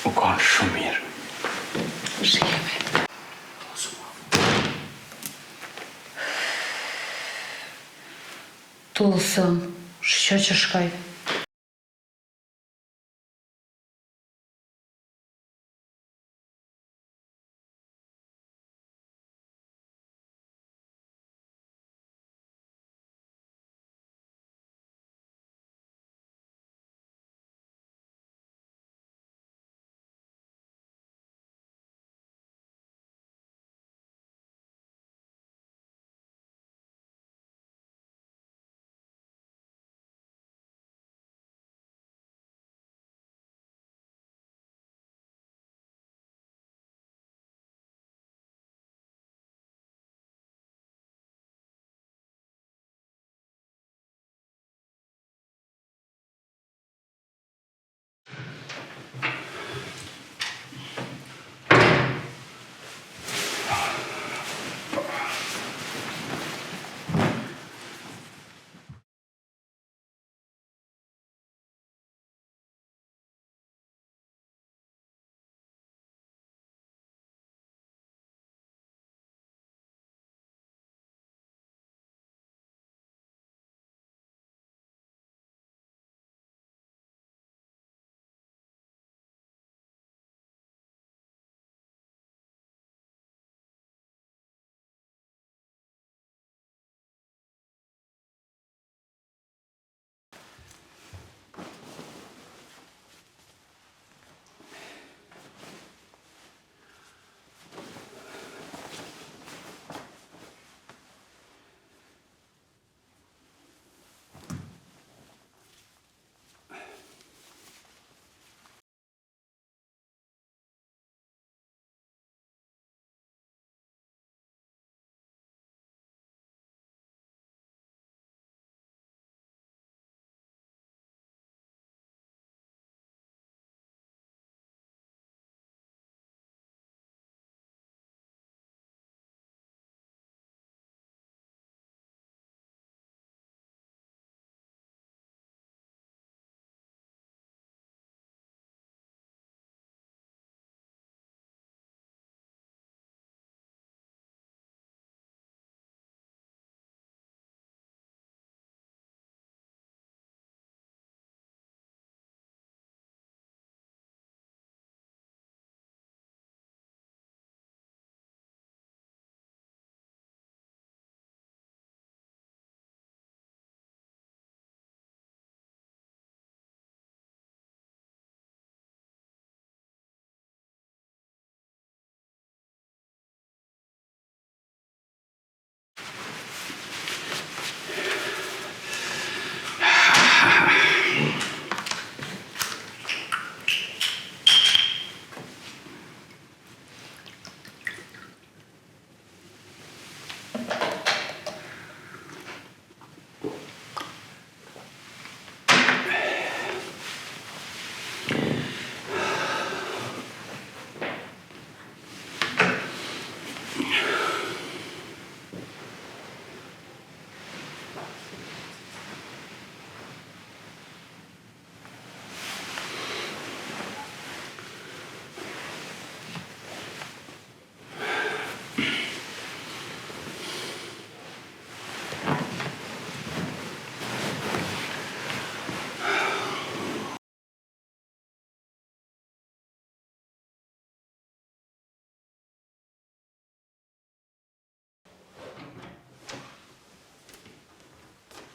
U kanë shumë mirë. Shkemi. Tullësëm, shqo që shkoj.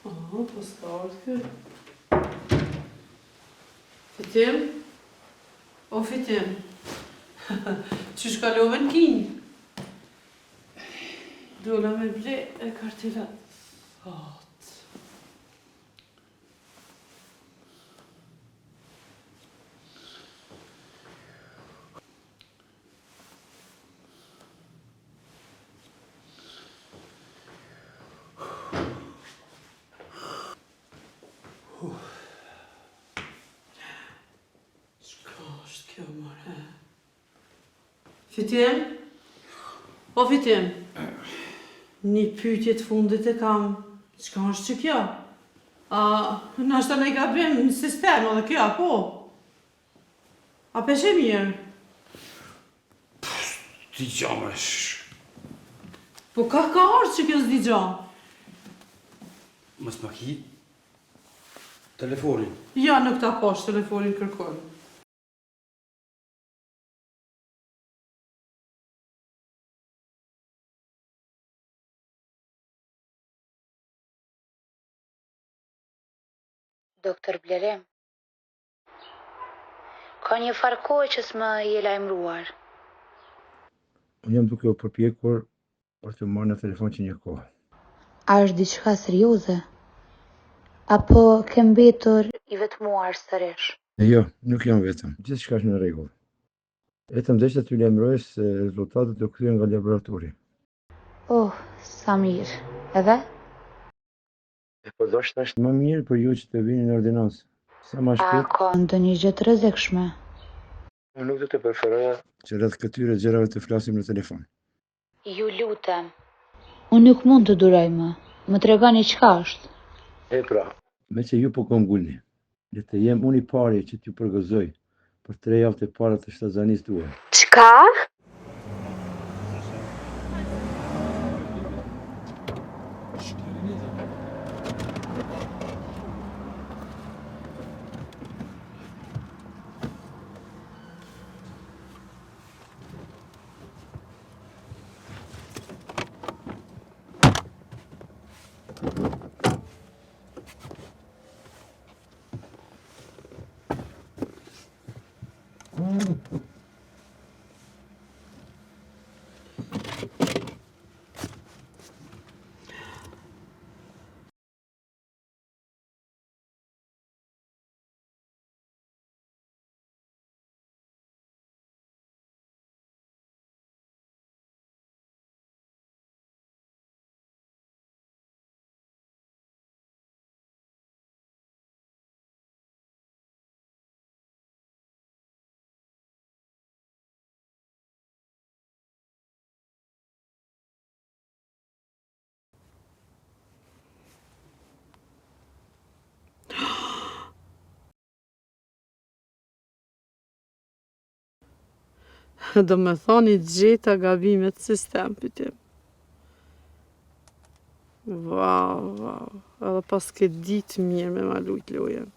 Po s'ka ardhë kë. Fitim? O Fitim? Qysh kalove në kinj? Dola me ble e kartela. Fitim? O Fitim? Një pyetje të fundit e kam. Çka është që kjo? Nashta ne gabim në sistem edhe kjo, po? A peshe mirë? Ti qamesh. Po ka ardhë që kjo s'di gja? Mos ma ki telefonin. Ja, nuk ta pash telefonin kërkon. Doktor Blerim, ka një farë kohë që s'më je lajmëruar. Unë jam duke u përpjekur për të marrë në telefon që një kohë. A është diçka serioze? Apo ke mbetur i vetmuar sërish? Jo, nuk jam vetëm. Gjithçka është në rregull. Vetëm desha t'ju lajmëroj se rezultatet do kthyen nga laboratori. Oh, sa mirë. Edhe? Po do është më mirë për ju që të vini në ordinancë. Sa më shpejt. A ka ndonjë gjë të rrezikshme? Unë nuk do të preferoja që rreth këtyre gjërave të flasim në telefon. Ju lutem. Unë nuk mund të duroj më. Më tregoni çka është. E pra, me që ju po këmbgulni, le të jem unë i pari që t'ju përgëzoj për 3 javët e para të shtazanisë tuaj. Çka? Do me thoni gjeta gabimet sistem për tim. Wow. Edhe pas ke ditë mirë me ma lujt lojen.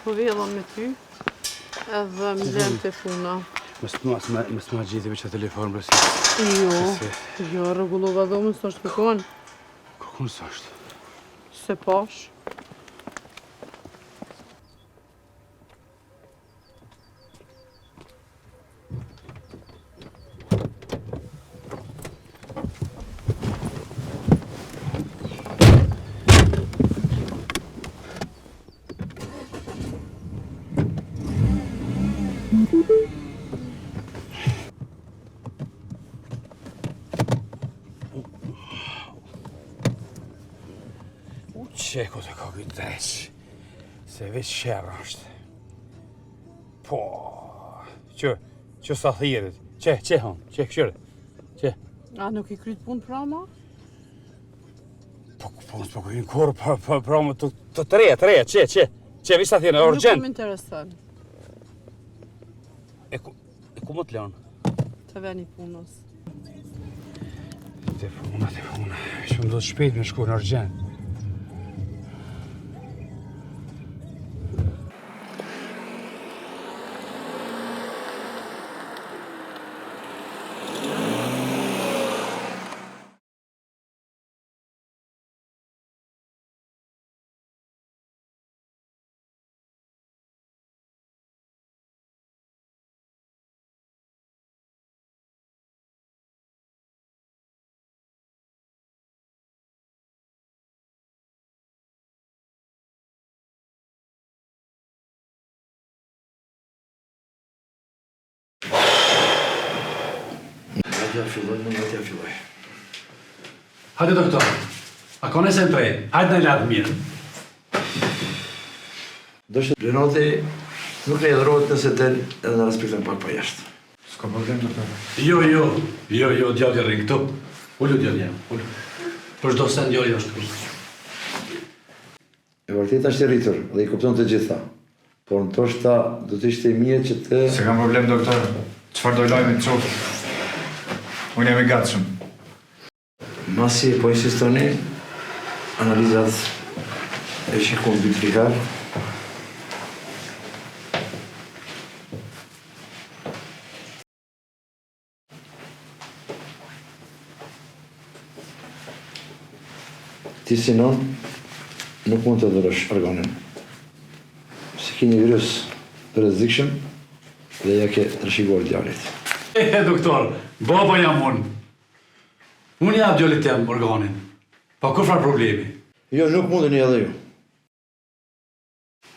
Po vjellon me ty, edhe më lem të puna. Mës ma gjithi me që telefon, brësi. Jo, rregullova dhomën së është kërkon. Kërkon së është? Se pash. Qeko të ka këtë dreqë, se veç shërë është. Po, që sa thirit, që hon, që këshërë, që. A nuk i kryt punë prama? Po kërin korë prama të treja, që visa thirë, urgent. Nuk më interesën. E ku më të leonë? Të veni punës. Te puna, që më do të shpejt me shku në urgent. t'ja filloj. Hajde doktor, a kone se në trejnë, hajde në latë mirë. Do që Renati nuk ne edhrohet nëse del edhe në respektën pak pa jashtë. S'ka problem, doktor. Jo, djali rrinë këtu. Ullu djali jam, ullu. Për shdo sen djali është këtu. E vërtet është i rritur dhe i kupton të gjitha. Por ndoshta do të ishte mirë që të... Se kam problem, doktor. Çfarë do lajme të qoftë? Unë jam i gatshëm. Masi po insistoni, analizat e shikon 2-3 herë. Ti sinon, nuk mund të dhërësh organin. Se ki një virus të rrezikshëm dhe ja ke trashëguar djalit. Doktor, baba jam unë. Unë jam djallit tem organin. Pa kur farë problemi. Jo, nuk mundeni edhe ju.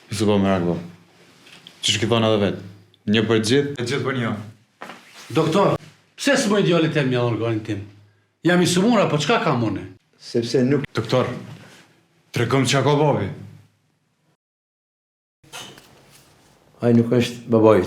Ju s'u bë merak, bo. Që shki thonë edhe vetë. Një për gjithë, e gjithë për një. Doktor, pse s'moj djallit tem një organin tim? Jam i sumura, po çka kam unë? Sepse nuk... Doktor, tregom çka ka babi. Ai nuk është babait.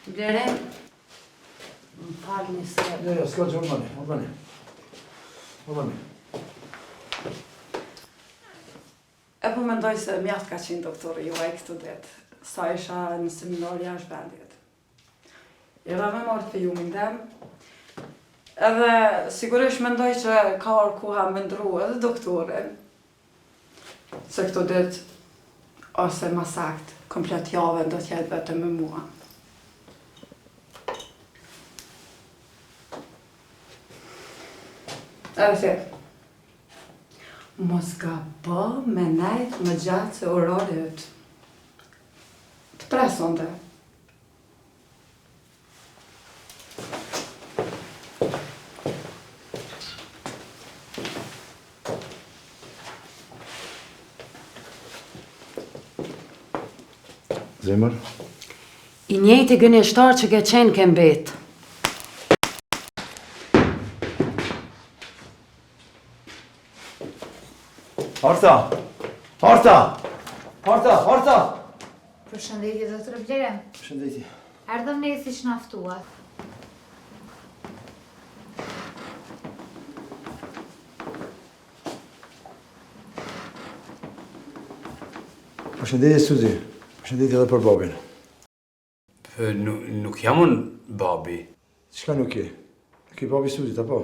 Blere, më falë një se... Jo, s'ka që Ormani. E po mendoj se mjaft ka qenë doktori juaj këtu det, sa isha në seminar jashtë vendit. Era me marrë të ju mindem, edhe sigurisht mendoj që ka orë koha me ndru edhe doktorin, se këtu det, ose ma sakt, komplet javën do t'jetë vetëm me mua. Edhe thirë, mos ka po me nejtë më gjatë se orarit të presonde. Zemër? I njëjti gënjeshtar që ke qenë ke mbet. Horta! Përshëndetje, doktor Blere. Përshëndetje. Erdhëm ne si që naftuat. Përshëndetje Suzi. Përshëndetje edhe për babin. Nuk jam unë babi. Çka nuk je? Nuk je babi Suzit, apo?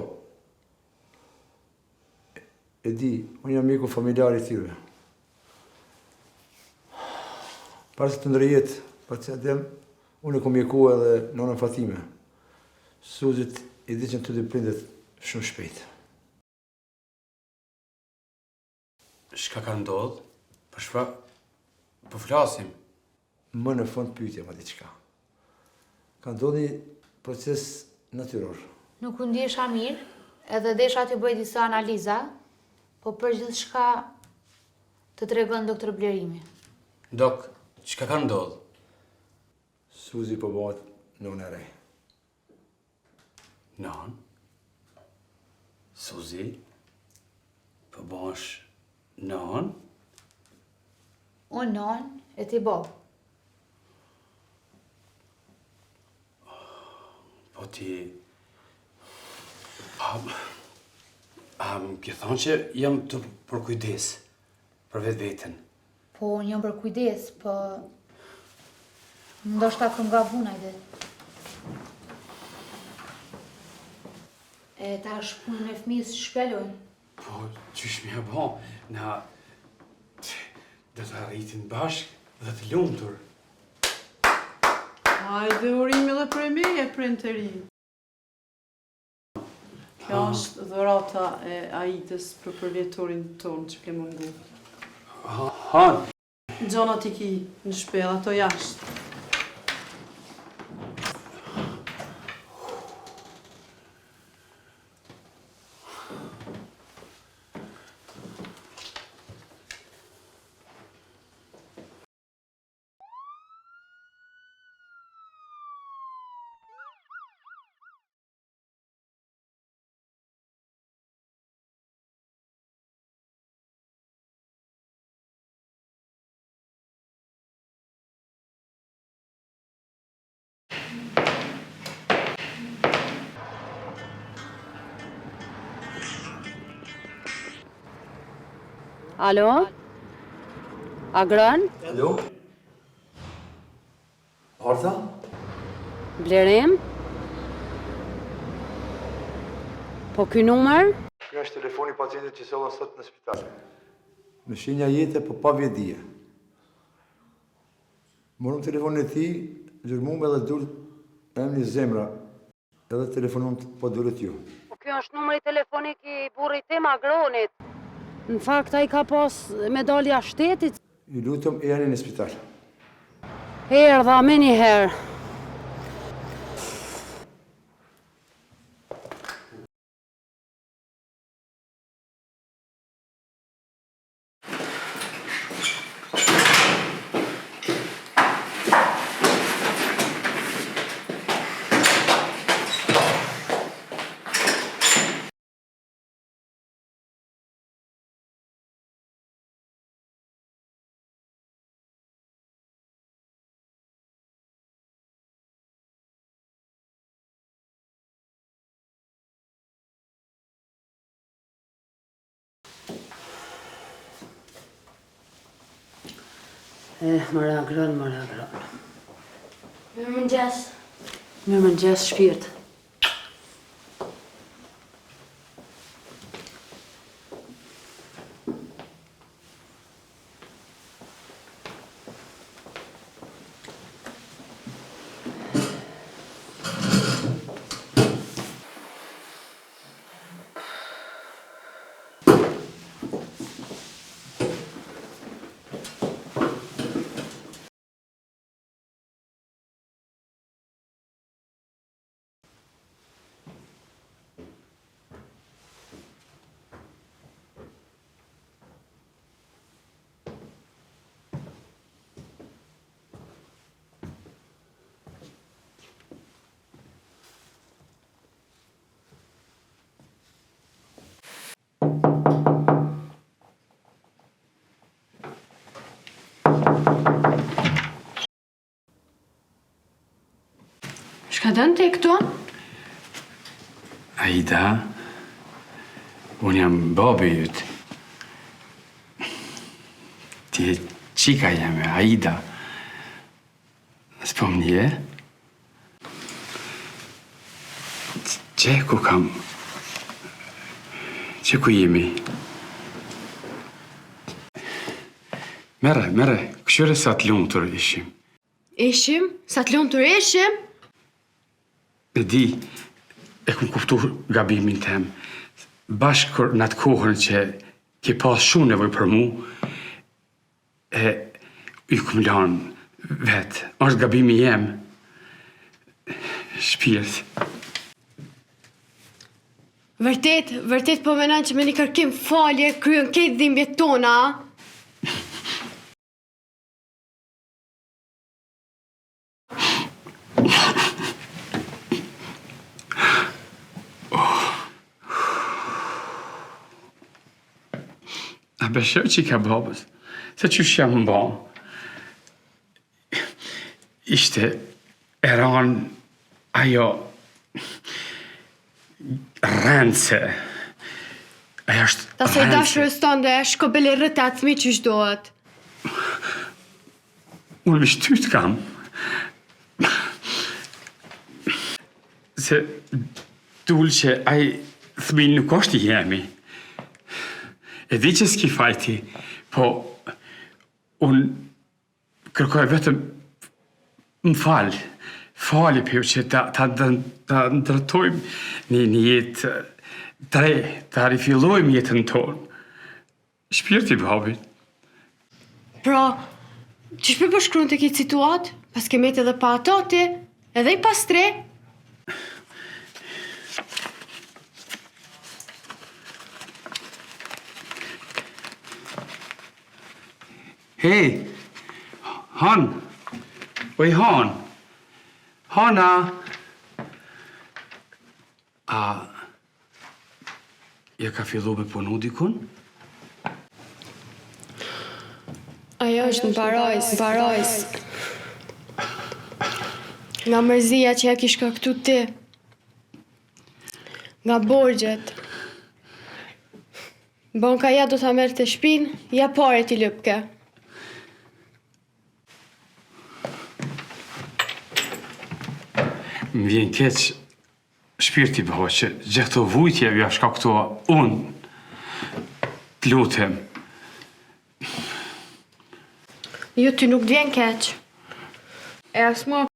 E di, unë jam miku familjar i tyre. Para se të ndërjet, për të adem, unë e kom mjeku edhe nonën Fatime. Suzit i di që në të dy prindet shumë shpejt. Shka ka ndodhë? Për shfa? Po flasim? Më në fund pyetje ma diçka. Ka ndodhë një proces natyror. Nuk u ndjesha mirë, edhe desha të bëj disa analiza, po për gjithë shka të tregon doktor Blerimi. Dok, çka ka ndodhë? Suzi po bëhet nonë e re. Non? Suzi? Po bësh non? Unë non e ti bo. Po ti... Kje thonë që jam të për kujdes, për vetë vetën. Po, unë jam për kujdes, po... Ndoshta këm nga vuna i dhe. E ta shpunën e fëmijës shpelojnë. Po, qysh mi e bo, na... Dhe të arritin bashkë dhe të lumtur. Hajde urime dhe prej meje, print të ri. Kjo është dhurata e Aidës për përvjetorin tonë që ke mundu. Han? Gjonat i ki në shpellë, ato jashtë. Alo? Agron? Alo? Artha? Blerim? Po ky numër? Kjo është telefoni pacientit që sollën sot në spital. Me shenja jete, po pa vjedhje. Morëm telefonin e tij, gjurmum edhe dur emri zemra. Edhe telefonon po duret ju. Kjo është numri telefonik i burrit tim Agronit. Në fakt ai ka pas medalja shtetit. Ju lutem erdhni në spital. Erdha më një herë. Mëra Agron. Mirëmëngjes. Mirëmëngjes shpirt. Shka dënë ti këtu? Aida, unë jam babi jytë. Ti e qika jeme, Aida. S'po më nje? Që ku kam? Që ku jemi? Mere, këshyre sa të lumë të ishim. Ishim? Sa të lumë të ishim? E di, e kom kuptu gabimin tem. Bashkë në atë kohën që ke pas shumë nevoj për mu, e i kom lanë vetë. Është gabimi jem. Shpirt. Vërtet po menon që me një kërkim falje kryen këtë dhimbjet tona, a? A besho që i ka babës, se që shë jam ba. Ishte eran ajo rëndëse. Ajo është rëndëse. Ta se dashërës tënde, shkobeli rrëtë atëmi që shdohet. Unë më shtyt kam. Se dul që aj thmin nuk është i jemi. E di që s'ki fajti, po unë kërkoj vetëm më falë për që ta ndërtojmë një jetë Ta rifillojmë jetën tonë. Shpirti babit. Pra, që shpe përshkruan të këtë situatë, pas kemet edhe pa ato ti, edhe i pas 3. Hej, Han. Oj, Han. Hana. Ja ka fillu me punu dikun? Ajo është në barajs. Nga mërzia që ja kishka këtu ti. Nga borgjet. Banka ja do t'a merë të shpin, ja pare t'i lëpke. Më vjen keq shpirti bëho që gjithë të vujtje ja shkaktua unë. T'lutem. Jo, ty nuk t'vjen keq. E as mua.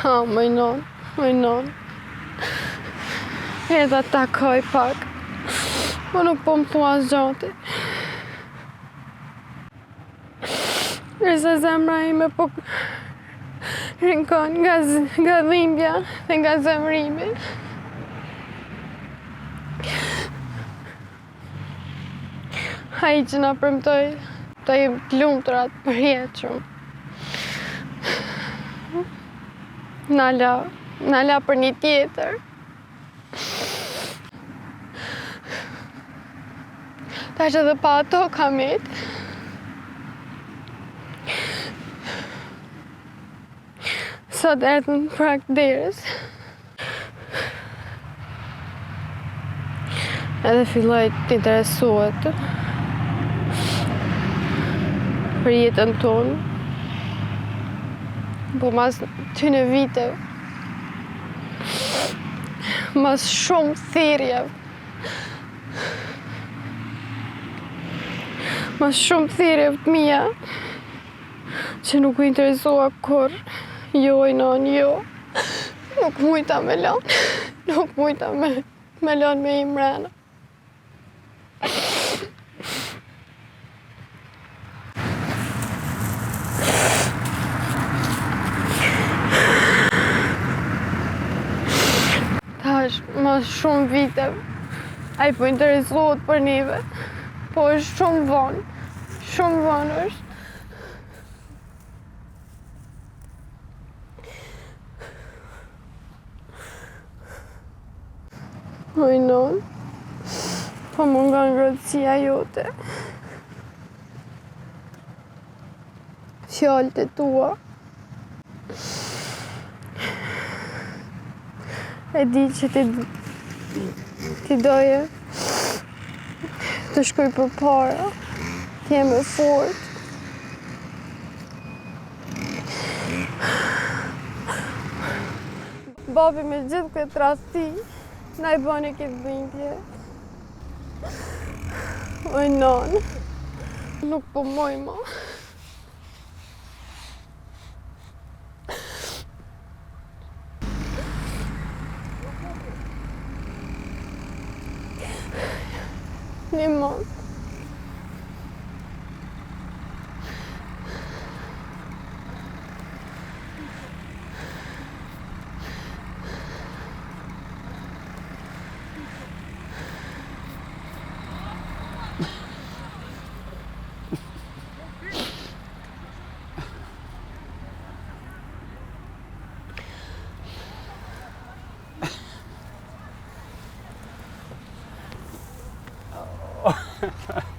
Më non. Edhe ta koj pak. Më nuk po më thua asgjati. Nëse zemra ime po rinkon nga dhimbja dhe nga zemrimi. Ai që na premtoi të jem t'lumturat për jetëshëm. Na la për një tjetër. Tash edhe pa ato kamit. Sot erdhën prak derës. Edhe filloj t'interesohet për jetën tonë. Po mas tyne vite, mas shumë thirrjev, mas shumë thirrjev të mia, që nuk u interesua kur, jo i non, jo. Nuk mujta me lanë me i mrena. Mas shumë vite, ai po interesohet për neve, po është shumë vonë është. Oj, non, po më nga ngrotësia jote. Fjallët e tua. E di që ti doje të shkoj për para, t'jem e fort. Babi me gjithë këtë rasti, na i bane këtë dhimbje. Oj, non, nuk po moj ma. Një mos. Oh.